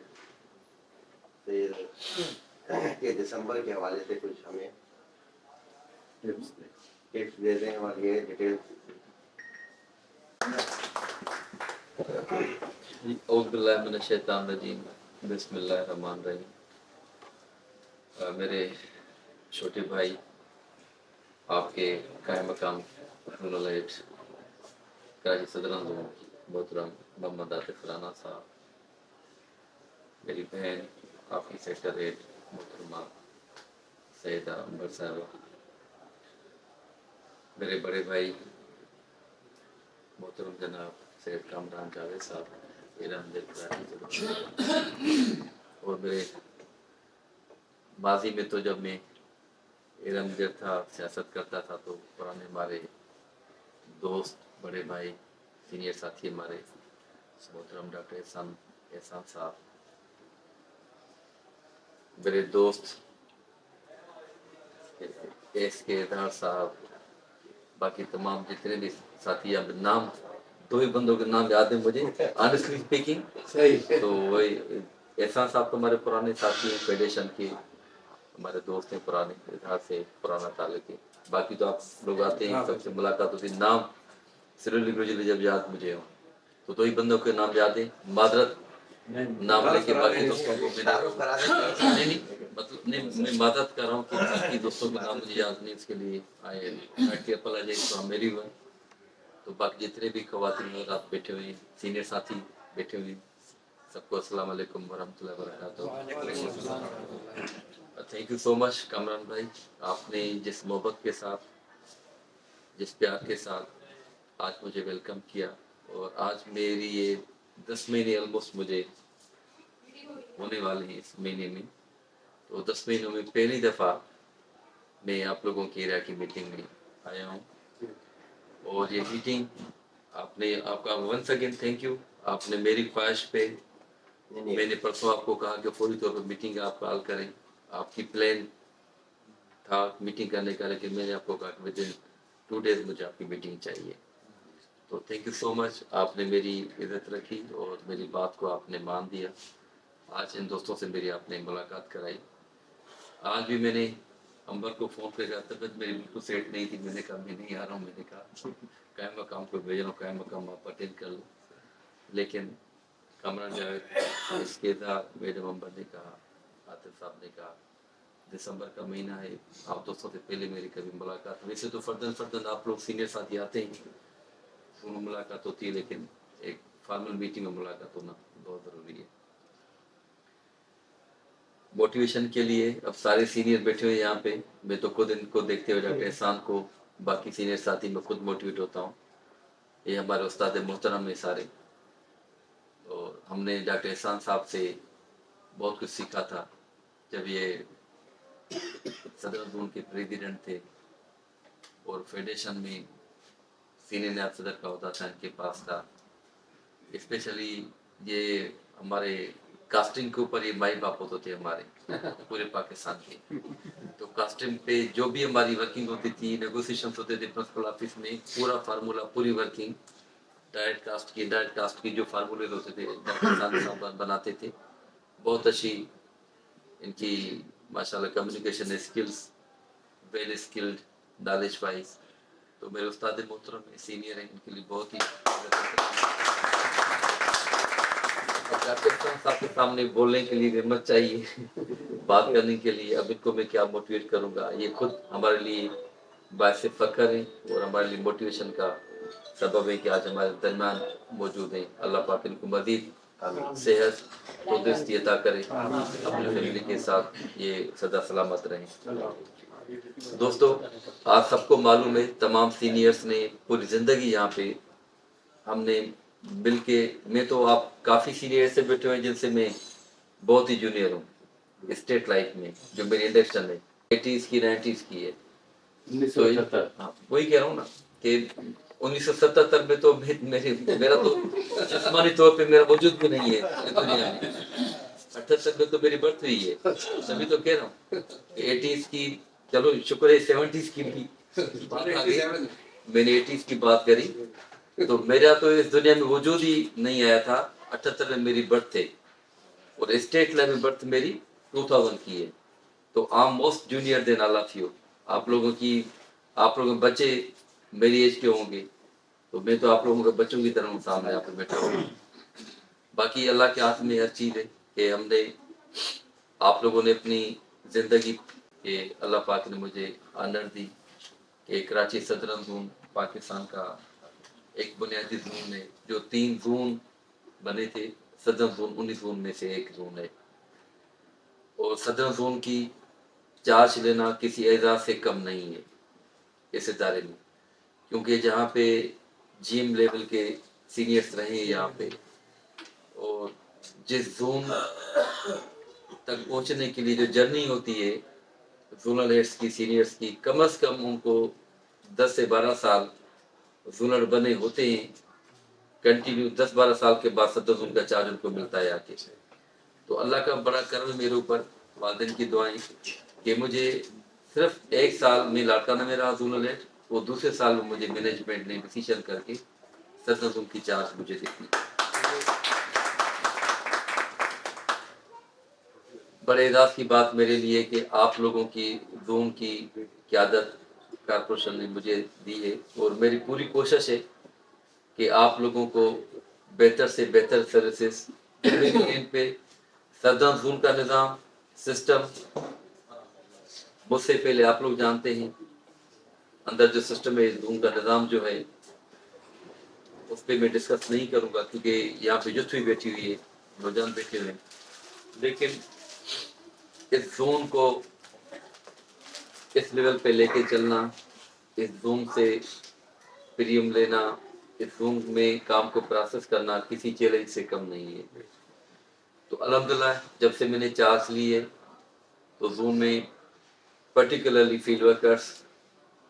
کہ دسمبر کے حوالے سے کچھ ہمیں ٹپس دے دیں اور یہ ڈیٹیل. اعوذ باللہ من الشیطان الرجیم, بسم اللہ الرحمن الرحیم. میرے چھوٹے بھائی, آپ کے قائم مقام رونل ہیڈ کراچی صدرن زون محترم محمد عاطف رانا صاحب, میری بہن آپ کی سیکٹر ہیڈ محترمہ سیدہ امبر صاحبہ, میرے بڑے بھائی محترم جناب سید کامران جاوید صاحب ایران کراچی, اور میرے ماضی میں تو جب میں ایران تھا, سیاست کرتا تھا, تو پرانے ہمارے دوست, بڑے بھائی, سینئر ساتھی ہمارے محترم ڈاکٹر احسان صاحب, میرے دوست ایس کے دار صاحب, باقی تمام جتنے بھی ساتھی, اب نام 2 ہی بندوں کے نام یاد ہیں مجھے آنیسٹلی اسپیکنگ, تو وہی احسان صاحب تو ہمارے پرانے ساتھی ہیں, فیڈریشن کے ہمارے دوست ہیں, پرانے ادھر سے پرانا تعلق ہے. باقی تو آپ لوگ آتے ہیں, سب سے ملاقات ہوتی ہے, نام سرلی جب یاد مجھے ہوں تو 2 ہی بندوں کے نام یاد ہیں. معذرت نام لے کے باقی دوستوں کو مطلب میں معذرت کر رہا ہوں کہ باقی دوستوں کے نام مجھے یاد نہیں, اس کے لیے میری ہوا. تو باقی جتنے بھی خواتین اور آپ بیٹھے ہوئے ہیں, سینئر ساتھی بیٹھے ہوئے ہیں, سب کو السلام علیکم ورحمۃ اللہ وبرکاتہ. تھینک یو سو مچ کامران بھائی, آپ نے جس محبت کے ساتھ, جس پیار کے ساتھ آج مجھے ویلکم کیا, اور آج میری یہ 10 مہینے آلموسٹ مجھے ہونے والے ہیں اس مہینے میں, تو 10 مہینوں میں پہلی دفعہ میں آپ لوگوں کی ایریا کی میٹنگ میں آیا ہوں. اور یہ میٹنگ آپ کا ونس اگین تھینک یو. آپ نے میری خواہش پہ, میں نے پرسوں آپ کو کہا کہ فوری طور پہ میٹنگ آپ کال کریں, آپ کی پلان تھا میٹنگ کرنے کا, لیکن میں نے آپ کو کہا کہ ودن 2 days مجھے آپ کی میٹنگ چاہیے. تو تھینک یو سو مچ, آپ نے میری عزت رکھی اور میری بات کو آپ نے مان دیا. آج ان دوستوں سے میری آپ نے ملاقات کرائی. آج بھی میں نے امبر کو فون پہ کہا, طبیعت میری بالکل سیٹ نہیں تھی, میں نے کہا میں نہیں آ رہا ہوں, میں نے کہا قائم مقام کو بھیج رہا ہوں, قائم مقام آپ اٹینڈ کر لوں. لیکن کامران جاوید, اس کے تھا میڈم امبر نے کہا, عاطف صاحب نے کہا, دسمبر کا مہینہ ہے, آپ دوستوں سے پہلے میری کبھی ملاقات, ویسے تو فردن آپ لوگ سینئر ساتھی آتے ہیں, انہوں ملاقات ہوتی ہے, لیکن ایک فارمل میٹنگ میں ملاقات ہونا بہت ضروری ہے. موٹیویشن کے لیے اب سارے سینئر بیٹھے ہوئے یہاں پہ, میں تو خود ان کو دیکھتے ہوئے ڈاکٹر احسان کو, باقی سینئر ساتھی میں خود موٹیویٹ ہوتا ہوں. یہ ہمارے استاد محترم ہیں سارے, اور ہم نے ڈاکٹر احسان صاحب سے بہت کچھ سیکھا تھا جب یہ صدر زون کے پریزیڈنٹ تھے, اور فیڈریشن میں سینئر نائب صدر کا عہدہ تھا ان کے پاس تھا. اسپیشلی یہ ہمارے कास्टिंग के ऊपर ये माई बाप होते थे हमारे पूरे पाकिस्तान के। तो कास्टिंग पे जो भी हमारी वर्किंग होती थी, नेगोशिएशन होते थे प्रिंसिपल ऑफिस में, पूरा फार्मूला पूरी वर्किंग डायरेक्ट कास्ट की जो फार्मूले होते थे डॉक्टर साहब बनाते थे। बहुत अच्छी इनकी माशाल्लाह communication skills, well skilled, knowledge wise. तो मेरे उस्ताद मोहतरम सीनियर हैं, इनके लिए बहुत ही आपके सामने बोलने के लिए हिम्मत चाहिए बात करने के लिए। अब इनको मैं क्या मोटिवेट करूंगा, ये खुद हमारे लिए बायस फख्र है और हमारे लिए मोटिवेशन का सबब है कि आज हमारे दरमियान मौजूद हैं। अल्लाह पाक इनको मजीद सेहत तंदुरुस्ती अता करे, अपनी फैमिली के साथ ये सदा सलामत रहें। दोस्तों, आज सबको मालूम है, तमाम सीनियर्स ने पूरी ज़िंदगी यहाँ पे हमने मिलके, मैं तो आप काफ़ी सीनियर से बैठे हुए जिनसे मैं बहुत ही जूनियर हूँ स्टेट लाइफ में, जो मेरी इंडक्शन है 80s की 90s की है। 1977। हाँ, वही कह रहा हूँ ना कि 1977 में तो मेरा तो जिस्मानी तौर पे मेरा वजूद भी नहीं है दुनिया में। 78 में तो मेरी बर्थ हुई है, तभी तो कह रहा हूँ 80s की, चलो शुक्र है 70s की भी बात आ गई, मैंने 80s की बात करी। तो मेरा तो इस दुनिया में वजूद ही नहीं आया था। 78 में मेरी बर्थ है और स्टेट लेवल बर्थ मेरी 2000 की है। तो I am most junior then all of you. आप लोगों के बच्चे मेरी एज के होंगे, तो मैं तो आप लोगों के बच्चों की तरह सामने यहाँ पे बैठा हूँ। बाकी अल्लाह के हाथ में हर चीज़ है कि हमने, आप लोगों ने अपनी ज़िंदगी के, अल्लाह पाक ने मुझे ऑनर दी कि कराची सदरन जोन पाकिस्तान का एक बुनियादी जोन है, जो 3 जोन बने थे। सदरन जोन 19 जोन में से एक जोन है और सदरन जोन की चार्ज लेना किसी एजाज से कम नहीं है इस इदारे में, क्योंकि जहाँ पे जीएम लेवल के सीनियर्स रहे हैं यहाँ पे, और जिस जोन तक पहुँचने के लिए जो जर्नी होती है जोनल हेड्स की, सीनियर्स की, कम से कम उनको 10 से 12 साल जोनल बने होते हैं कंटिन्यू। 10-12 साल के बाद सदर जोन का चार्ज उनको मिलता है आके। तो अल्लाह का बड़ा करम मेरे ऊपर, वालिदैन की दुआएं कि मुझे सिर्फ 1 साल में लाड़काना में रहा जोनल हेड, वो दूसरे साल में मुझे मैनेजमेंट ने डिसीजन करके सदर जोन की चार्ज मुझे दी। बड़े एजाज की बात मेरे लिए कि आप लोगों की जोन की क़यादत कारपोरेशन ने मुझे दी है और मेरी पूरी कोशिश है कि आप लोगों को बेहतर से बेहतर सर्विसेज पे। सदर जोन का निज़ाम सिस्टम मुझसे पहले आप लोग जानते हैं, अंदर जो सिस्टम है जोन का निज़ाम जो है उस पर मैं डिस्कस नहीं करूँगा, क्योंकि यहाँ पे युथ भी बैठी हुई है, नौजवान बैठे हुए हैं। लेकिन इस जोन को इस लेवल पे लेके चलना, इस जोन से प्रीमियम लेना, इस जोन में काम को प्रोसेस करना किसी चैलेंज से कम नहीं है। तो अल्हम्दुलिल्लाह जब से मैंने चार्ज ली है तो जोन में particularly field workers,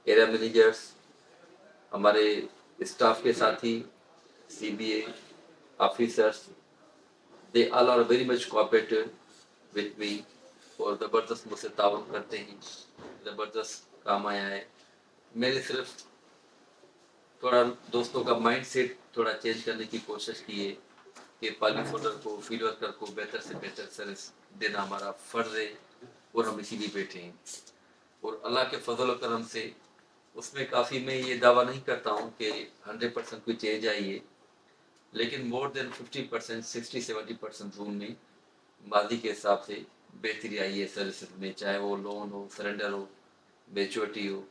area managers, हमारे स्टाफ के साथी, CBA officers, they all are very much cooperative with me और ज़बरदस्त मुझसे ताउन करते हैं, ज़बरदस्त काम आया है। मैंने सिर्फ थोड़ा दोस्तों का माइंड सेट थोड़ा चेंज करने की कोशिश की है कि पॉलिसी होल्डर को, फील्ड वर्कर को बेहतर से बेहतर सर्विस देना हमारा फ़र्ज़ है और हम इसीलिए बैठे हैं। और अल्लाह के फजल और करम से उसमें काफ़ी, मैं ये दावा नहीं करता हूँ कि 100% कोई चेंज आई है, लेकिन मोर देन 50%, 60-70% जोन में मादी के हिसाब से बेहतरी आई है सर्विसेज में, चाहे वो लोन हो, सरेंडर हो, मैच्योरिटी हो,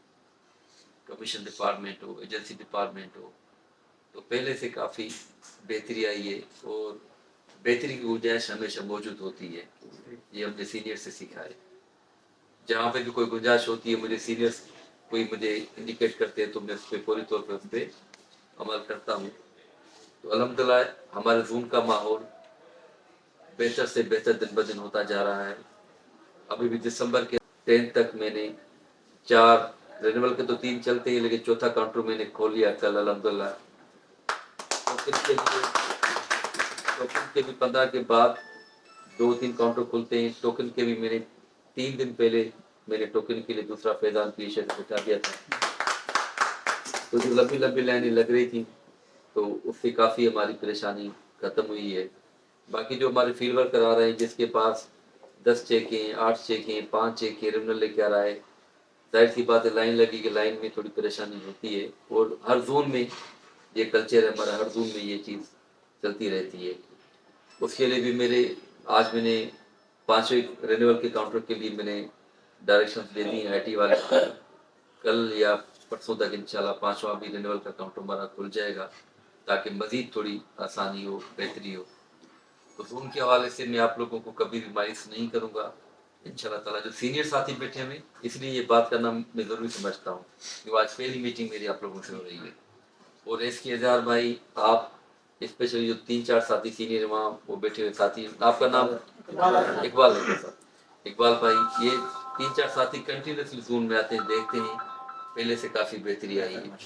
कमीशन डिपार्टमेंट हो, एजेंसी डिपार्टमेंट हो। तो पहले से काफ़ी बेहतरी आई है और बेहतरी की गुंजाइश हमेशा मौजूद होती है, ये हमने सीनियर से सीखा है। जहाँ पे भी कोई गुंजाइश होती है, मुझे सीनियर्स कोई मुझे इंडिकेट करते हैं तो मैं उस पर पूरी तौर पर उस पर अमल करता हूँ। तो अल्हम्दुलिल्लाह हमारे जोन का माहौल बेहतर से बेहतर दिन ब दिन होता जा रहा है। अभी भी दिसंबर के 10 तक मैंने 4 रेन्यूअल के तो 3 चलते हैं, लेकिन चौथा काउंटर मैंने खोल लिया कल अल्हम्दुलिल्लाह। तो इसके लिए 15 के बाद 2-3 काउंटर खुलते हैं। टोकन के भी मैंने 3 दिन पहले मैंने टोकन के लिए दूसरा फैजान क्लियर उठा दिया था। तो जो लंबी लंबी लाइनें लग रही थी तो उससे काफ़ी हमारी परेशानी ख़त्म हुई है। बाकी जो हमारे फील्ड वर्कर आ रहे हैं, जिसके पास 10 चेकें, 8 चेकें, 5 चेकें रिमनल लेके आ रहा है, जाहिर सी बात है लाइन लगी कि लाइन में थोड़ी परेशानी होती है। और हर जोन में ये कल्चर है हमारा, हर जोन में ये चीज़ चलती रहती है। उसके लिए भी मैंने 5वें रिन्यूअल के काउंटर के लिए मैंने डायरेक्शन दे दी हैं IT वाले। कल या परसों तक इंशाल्लाह 5वां भी रिन्यूअल का काउंटर हमारा खुल जाएगा, ताकि मज़ीद थोड़ी आसानी हो, बेहतरी हो। तो जोन के हवाले से मैं आप लोगों को कभी भी मायूस नहीं करूँगा इंशाल्लाह ताला। जो सीनियर साथी बैठे हुए, इसलिए ये बात करना मैं ज़रूरी समझता हूँ कि आज पहली मीटिंग मेरी आप लोगों से हो रही है। और SK अज़हर भाई, आप स्पेशली जो 3-4 साथी सीनियर वहाँ वो बैठे हुए साथी, आपका नाम इकबाल है सर, इकबाल भाई, ये 3-4 साथी कंटिन्यूसली जोन में आते हैं, देखते हैं, पहले से काफ़ी बेहतरी आई है।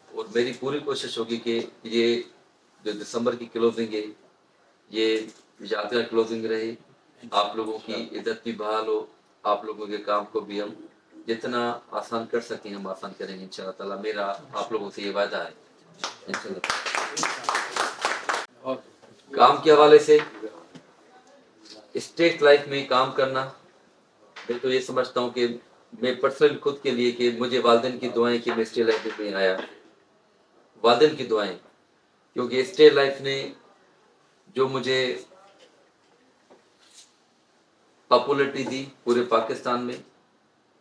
और मेरी पूरी कोशिश होगी कि ये जो दिसंबर की क्लोजिंग है ये यादगार क्लोजिंग रहे, आप लोगों की इज्जत भी बहाल हो, आप लोगों के काम को भी हम जितना आसान कर सकें हम आसान करेंगे इंशाल्लाह ताला। मेरा आप लोगों से ये वादा है इंशाल्लाह। काम के हवाले से स्टेट लाइफ में काम करना, मैं तो ये समझता हूँ कि मैं पर्सनल खुद के लिए कि मुझे वालिदैन की दुआएं कि मैं स्टेट लाइफ में आया, वालिदैन की दुआएं, क्योंकि स्टेट लाइफ ने जो मुझे पॉपुलरिटी दी पूरे पाकिस्तान में,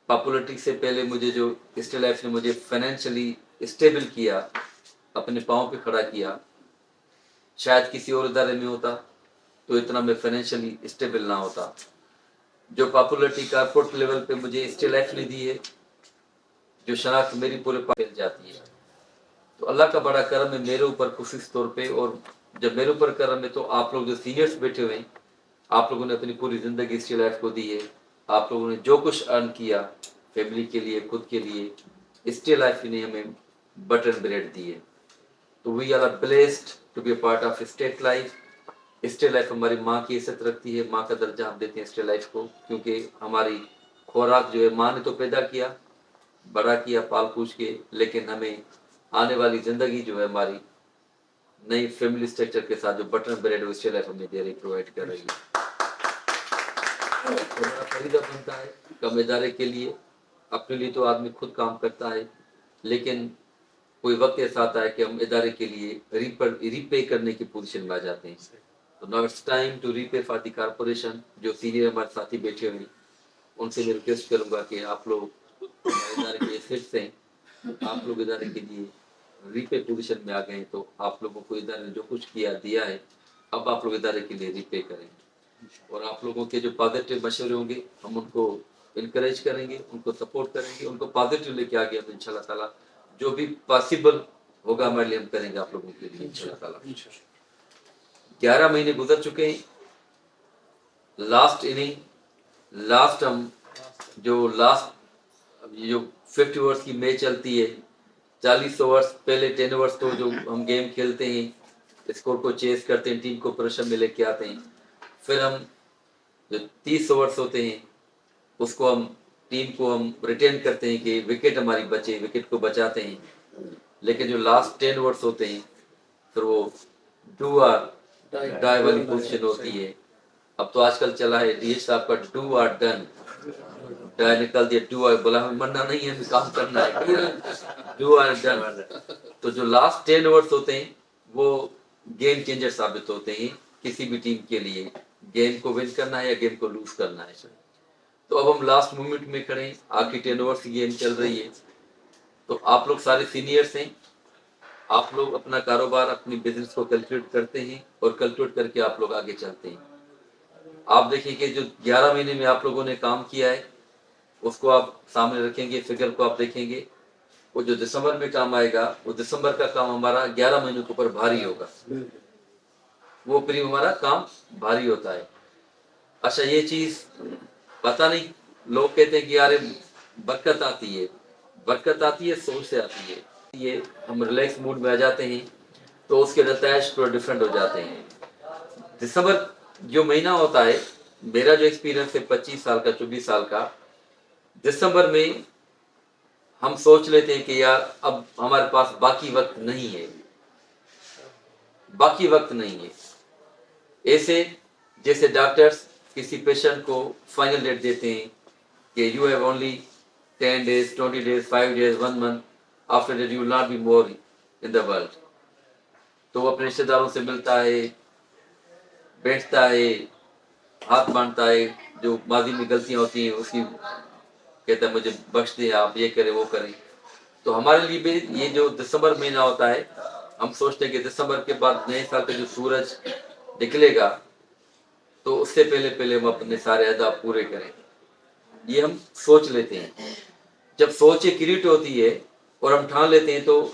पॉपुलरिटी से पहले मुझे जो स्टेट लाइफ ने मुझे फाइनेंशियली स्टेबल किया, अपने पाँव पे खड़ा किया, शायद किसी और इदारे में होता तो इतना मैं फाइनेंशियली स्टेबल ना होता। जो पॉपुलरिटी कारपोरेट लेवल पे मुझे स्टेट लाइफ ने दी है, जो शनाख्त मेरी पूरे फैल जाती है, तो अल्लाह का बड़ा करम है मेरे ऊपर खुसूस तौर पे। और जब मेरे ऊपर करम है तो आप लोग जो सीनियर्स बैठे हुए हैं, आप लोगों ने अपनी पूरी ज़िंदगी स्टेट लाइफ को दी है। आप लोगों ने जो कुछ अर्न किया फैमिली के लिए, खुद के लिए, स्टेट लाइफ ने हमें बटन ब्रेड दी है। तो we are blessed to be part of State Life. State Life हमारी माँ की इज्जत रखती है, माँ का दर्जा हम देते हैं स्टेट लाइफ को, क्योंकि हमारी खुराक जो है माँ ने तो पैदा किया, बड़ा किया पाल पूछ के, लेकिन हमें आने वाली ज़िंदगी जो है हमारी नई फैमिली स्ट्रक्चर के साथ जो बटन ब्रेड है स्टेट लाइफ हमें दे रही, प्रोवाइड कर रही है। तो मेरा फरीदा बनता है कम इदारे के लिए, अपने लिए तो आदमी खुद काम करता है, लेकिन कोई वक्त ऐसा आता है कि हम इदारे के लिए रीपे करने की पोजीशन में आ जाते हैं। तो now it's time to repay for the corporation. जो सीनियर हमारे साथी बैठे हुए हैं उनसे मैं रिक्वेस्ट करूंगा कि आप लोग हमारे इदारे के एसेट्स हैं, आप लोग इदारे के लिए रीपे पोजीशन में आ गए, तो आप लोगों को इदारे ने जो कुछ किया दिया है, अब आप लोग इदारे के लिए रीपे करेंगे। और आप लोगों के जो पॉजिटिव मशवरे होंगे हम उनको इनकरेज करेंगे, उनको सपोर्ट करेंगे, उनको पॉजिटिव लेके आगे हम इंशाल्लाह ताला जो भी पॉसिबल होगा हमारे लिए हम करेंगे आप लोगों के लिए इंशाल्लाह ताला। 11 महीने गुजर चुके हैं, लास्ट इनिंग, लास्ट हम जो 50 ओवर्स की मैच चलती है, 40 ओवर्स पहले 10 ओवर्स तो जो हम गेम खेलते हैं, स्कोर को चेस करते हैं, टीम को प्रेशर में लेके आते हैं, फिर हम जो 30 ओवर्स होते हैं उसको हम टीम को हम रिटेन करते हैं कि विकेट हमारी बचे, विकेट को बचाते हैं। लेकिन जो लास्ट 10 ओवर्स होते हैं फिर वो डू आर डाई वाली पोजीशन होती है। अब तो आजकल चला है DH साहब का डू आर डन, डाई निकल दिया, डू आर बोला हमें मरना नहीं है, हमें काम करना है, डू आर डन। तो जो लास्ट 10 ओवर्स होते हैं वो गेम चेंजर साबित होते हैं किसी भी टीम के लिए, गेम को विन करना है या गेम को लूज करना है। तो अब हम लास्ट मोमेंट में खड़े हैं, आखिरी 10 ओवर्स की गेम चल रही है। तो आप लोग सारे सीनियर्स हैं, आप लोग अपना कारोबार, अपनी बिजनेस को कैलकुलेट करते हैं और कैलकुलेट करके आप लोग आगे चलते हैं। आप देखिए कि जो 11 महीने में आप लोगों ने काम किया है उसको आप सामने रखेंगे, फिगर को आप देखेंगे, वो जो दिसंबर में काम आएगा वो दिसंबर का काम हमारा 11 महीनों के ऊपर भारी होगा, वो प्रीमियम हमारा काम भारी होता है। अच्छा, ये चीज पता नहीं, लोग कहते हैं कि यार बरकत आती है, बरकत आती है सोच से आती है। ये हम रिलैक्स मूड में आ जाते हैं तो उसके नतीजे थोड़ा डिफरेंट हो जाते हैं। दिसंबर जो महीना होता है मेरा जो एक्सपीरियंस है 25 साल का 24 साल का, दिसंबर में हम सोच लेते हैं कि यार अब हमारे पास बाकी वक्त नहीं है, बाकी वक्त नहीं है। ऐसे जैसे डॉक्टर्स किसी पेशेंट को फाइनल डेट देते हैं कि you have only 10 days, 20 days, 5 days, 1 month, after that you will not be more in the world. तो वो अपने रिश्तेदारों से मिलता है, बैठता है, हाथ बांधता है, जो माजी में गलतियां होती हैं उसकी कहता है मुझे बख्श दे, आप ये करें वो करें। तो हमारे लिए भी ये जो दिसंबर महीना होता है, हम सोचते हैं कि दिसंबर के बाद नए साल का जो सूरज निकलेगा तो उससे पहले पहले हम अपने सारे अहदा पूरे करें, ये हम सोच लेते हैं। जब सोच क्रिएट होती है और हम ठान लेते हैं तो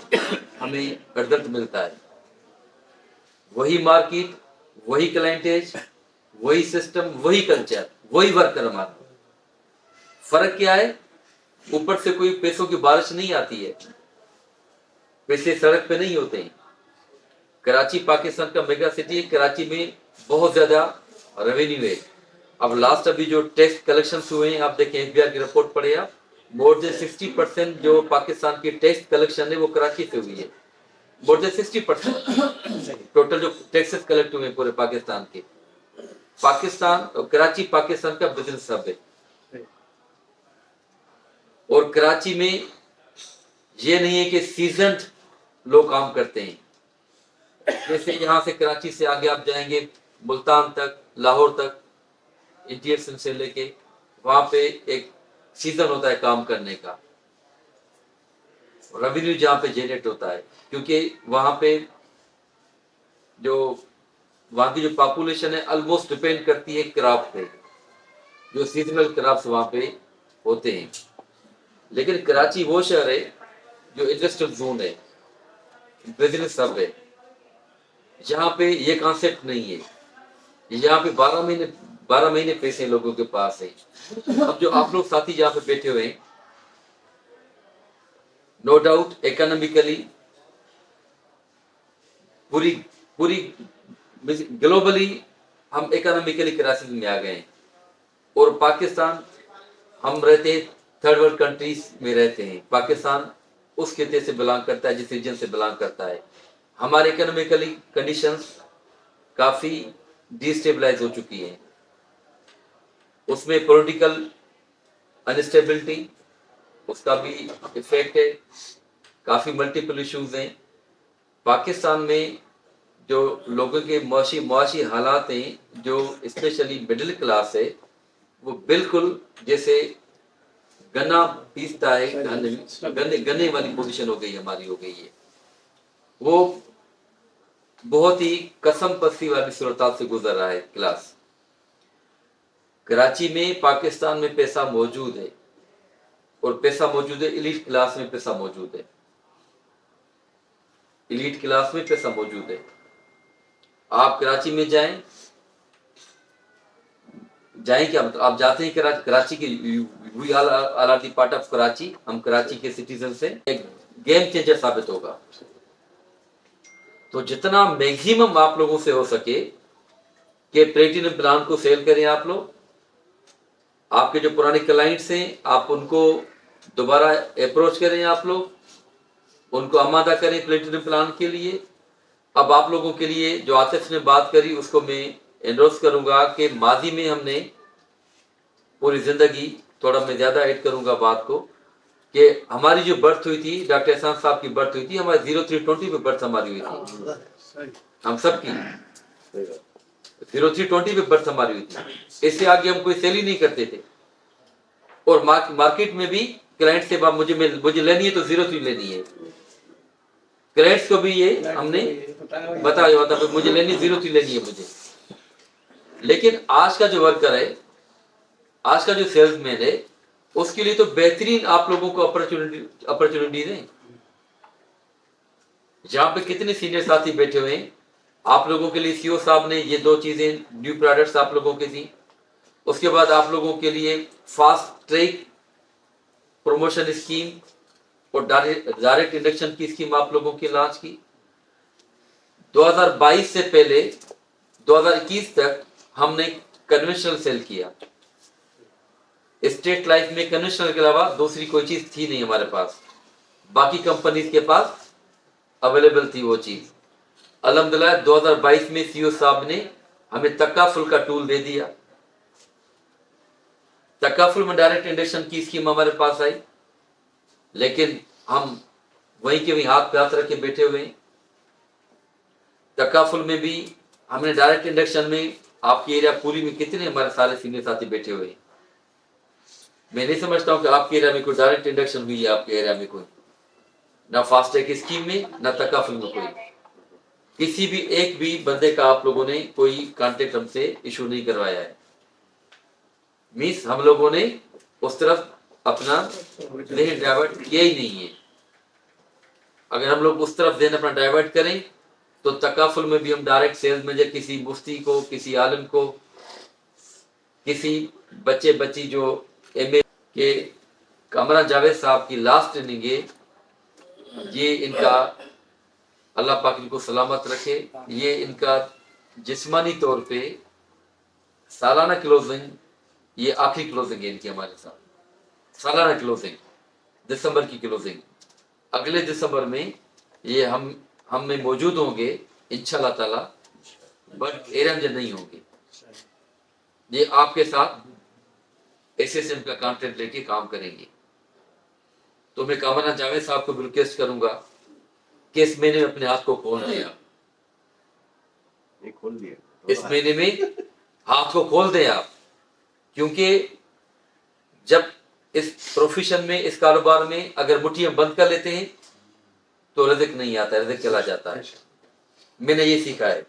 हमें रिजल्ट मिलता है। वही मार्केट, वही क्लाइंटेज, वही सिस्टम, वही कल्चर, वही वर्कर हमारा। फर्क क्या है? ऊपर से कोई पैसों की बारिश नहीं आती है, पैसे सड़क पे नहीं होते हैं। कराची पाकिस्तान का मेगा सिटी है, कराची में बहुत ज्यादा रेवेन्यू है। अब लास्ट अभी जो टैक्स कलेक्शन हुए हैं, आप देखें FBI की रिपोर्ट पढ़े आप, मोर देन 60% जो पाकिस्तान की टैक्स कलेक्शन है वो कराची से हुई है। मोर देन 60% टोटल जो टैक्सेस कलेक्ट हुए हैं पूरे पाकिस्तान के। पाकिस्तान, कराची पाकिस्तान का बिजनेस हब है। और कराची में ये नहीं है कि सीजन्ड लोग काम करते हैं। जैसे यहाँ से कराची से आगे आप जाएंगे मुल्तान तक, लाहौर तक, इंटीरियर से लेके वहां पे एक सीजन होता है काम करने का, रेवेन्यू जहाँ पे जनरेट होता है, क्योंकि वहां पे जो वहां की जो पॉपुलेशन है ऑलमोस्ट डिपेंड करती है क्रॉप पे, जो सीजनल क्रॉप्स वहां पे होते हैं। लेकिन कराची वो शहर है जो इंडस्ट्रियल जोन है, बिजनेस हब है, जहाँ पे ये कॉन्सेप्ट नहीं है। यहाँ पे 12 महीने पैसे लोगों के पास है। अब जो आप लोग साथी जहाँ पे बैठे हुए हैं, नो डाउट इकोनॉमिकली पूरी ग्लोबली हम इकोनॉमिकली क्राइसिस में आ गए हैं। और पाकिस्तान, हम रहते थर्ड वर्ल्ड कंट्रीज में रहते हैं। पाकिस्तान उस खिते से बिलोंग करता है जिस रीजन से बिलोंग करता है। हमारे इकोनॉमिकली कंडीशंस काफी डिस्टेबलाइज हो चुकी है। उसमें पॉलिटिकल अनस्टेबिलिटी, उसका भी इफेक्ट है। काफी मल्टीपल इश्यूज हैं पाकिस्तान में। जो लोगों के मुआशी हालात हैं, जो स्पेशली मिडिल क्लास है, वो बिल्कुल जैसे गन्ना पीसता है, गन्ने वाली पोजीशन हो गई, हमारी हो गई है। वो बहुत ही कसम पसी वाली सूरत से गुजर रहा है क्लास। कराची में, पाकिस्तान में पैसा मौजूद है, और पैसा मौजूद है, एलीट क्लास में पैसा मौजूद है, एलीट क्लास में पैसा मौजूद है। आप कराची में जाएं क्या, मतलब आप जाते हैं कराची के, we all are the part of Karachi, हम कराची के सिटीजन से, एक गेम चेंजर साबित होगा। तो जितना मैक्सिमम आप लोगों से हो सके कि प्लेटिनम प्लान को सेल करें आप लोग। आपके जो पुराने क्लाइंट्स हैं, आप उनको दोबारा अप्रोच करें, आप लोग उनको आमादा करें प्लेटिनम प्लान के लिए। अब आप लोगों के लिए जो आतिफ ने बात करी, उसको मैं एंडोर्स करूंगा कि माजी में हमने पूरी जिंदगी, थोड़ा मैं ज्यादा ऐड करूंगा बात को, कि हमारी जो बर्थ हुई थी, डॉक्टर एहसान साहब की बर्थ हुई थी, हमारी 0320 में बर्थ हमारी हुई थी, हम सब की 0320 में बर्थ हमारी हुई थी। इससे आगे हम कोई सेल ही नहीं करते थे। और मार्केट में भी क्लाइंट से बात मुझे लेनी है तो 03 लेनी है। क्लाइंट्स को भी ये हमने बताया था, मुझे लेनी 03 लेनी है मुझे। लेकिन आज का जो वर्कर है, आज का जो सेल्समैन है, उसके लिए तो बेहतरीन आप लोगों को अपॉर्चुनिटीज हैं। जहां पे कितने सीनियर साथी बैठे हुए हैं, आप लोगों के लिए सीईओ साहब ने ये 2 चीजें न्यू प्रोडक्ट्स आप लोगों के दी। उसके बाद आप लोगों के लिए फास्ट ट्रैक प्रमोशन स्कीम और डायरेक्ट इंडक्शन की स्कीम आप लोगों की लॉन्च की। 2022 से पहले 2021 तक हमने कन्वेंशनल सेल किया। स्टेट लाइफ में कन्वेंशनल के अलावा दूसरी कोई चीज थी नहीं हमारे पास, बाकी कंपनीज के पास अवेलेबल थी वो चीज। अल्हम्दुलिल्लाह 2022 में सीईओ साहब ने हमें तकाफुल का टूल दे दिया। तकाफुल में डायरेक्ट इंडक्शन की स्कीम हमारे पास आई, लेकिन हम वहीं के वहीं हाथ पे हाथ रख के बैठे हुए हैं। तकाफुल में भी हमने डायरेक्ट इंडक्शन में आपकी एरिया पूरी में कितने हमारे सारे सीनियर साथी बैठे हुए हैं। मैं नहीं समझता हूँ कि आपके एरिया में कोई डायरेक्ट इंडक्शन हुई है, आपके एरिया में कोई ना फास्टैग स्कीम में ना तकाफुल में कोई किसी भी एक भी बंदे का आप लोगों ने कोई कॉन्टेक्ट हमसे इशू नहीं करवाया है। मीन्स हम लोगों ने उस तरफ अपना ध्यान डाइवर्ट किया ही नहीं है। अगर हम लोग उस तरफ ध्यान अपना डाइवर्ट करें तो तकाफुल में भी हम डायरेक्ट सेल्स में किसी मुफ्ती को, किसी आलिम को, किसी बच्चे बच्ची जो एमए के कामरान जावेद साहब की लास्ट ट्रेनिंग है, ये इनका अल्लाह पाक इनको सलामत रखे, ये इनका जिस्मानी तौर पे सालाना क्लोजिंग, ये आखिरी क्लोजिंग है इनकी हमारे साथ, सालाना क्लोजिंग, दिसंबर की क्लोजिंग। अगले दिसंबर में ये हम में मौजूद होंगे इंशाल्लाह ताला, बट एरिया में नहीं होंगे। ये आपके साथ एसएसएम का कॉन्ट्रैक्ट लेके काम करेंगे। तो मैं कामरान जावेद साहब को रिक्वेस्ट करूंगा कि इस महीने में अपने हाथ को खोल दें आप, खोल दिया इस महीने में हाथ को खोल दें आप, क्योंकि जब इस प्रोफेशन में, इस कारोबार में अगर मुट्ठियां बंद कर लेते हैं तो रिज़्क नहीं आता, रिज़्क चला जाता है। मैंने ये सीखा है,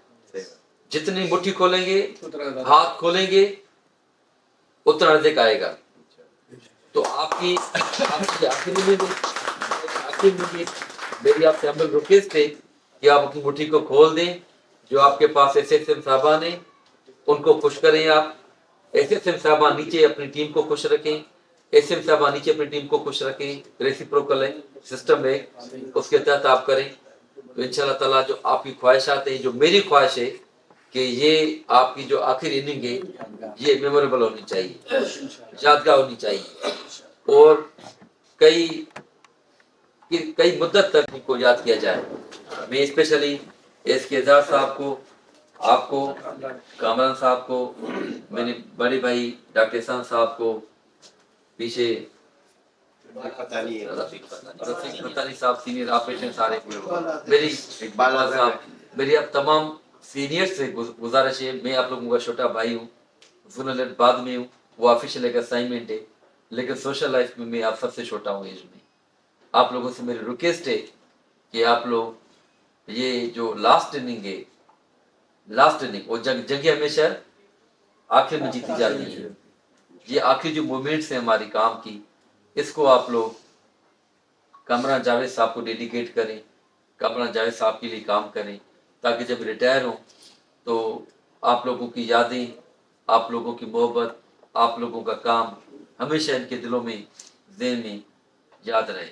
जितनी मुट्ठी खोलेंगे, हाथ खोलेंगे, उतना रिज़्क आएगा। तो आपकी आखिरी में मेरी आपसे हम लोग रिक्वेस्ट है कि आप अपनी मुट्ठी को खोल दें। जो आपके पास एसएसएम साहबान है उनको खुश करें आप। एसएसएम साहबान नीचे अपनी टीम को खुश रखें, एसएम साहबान नीचे अपनी टीम को खुश रखें। रेसिप्रोकल है, सिस्टम है, उसके तहत आप करें तो इंशाल्लाह ताला जो आपकी ख्वाहिशात हैं, जो मेरी ख्वाहिश है कि ये आपकी जो आखिरी इनिंग है ये मेमोरेबल होनी चाहिए, यादगार होनी चाहिए और कई मुद्दत तक इनको याद किया जाए। मैं स्पेशली एसके एजाज साहब को, आपको, कामरान साहब को, मेरे बड़े भाई डॉक्टर एहसान साहब को, पीछे रफीक पतानी साहब सीनियर ऑपरेशन सारे, मेरी इकबाल साहब, मेरी अब तमाम सीनियर से गुजारिश है, मैं आप लोगों का छोटा भाई हूँ, जुनल बाद में हूँ, वो ऑफिशियल एक असाइनमेंट है, लेकिन सोशल लाइफ में मैं आप सबसे छोटा हूँ एज में। आप लोगों से मेरी रिक्वेस्ट है कि आप लोग ये जो लास्ट इनिंग है, लास्ट इनिंग वो जंग हमेशा आखिर में जीती जाती है। ये आखिरी जो मोमेंट्स हैं हमारी काम की, इसको आप लोग कामरान जावेद साहब को डेडिकेट करें, कामरान जावेद साहब के लिए काम करें, ताकि जब रिटायर हो तो आप लोगों की यादें, आप लोगों की मोहब्बत, आप लोगों का काम हमेशा इनके दिलों में, ज़हन में याद रहे।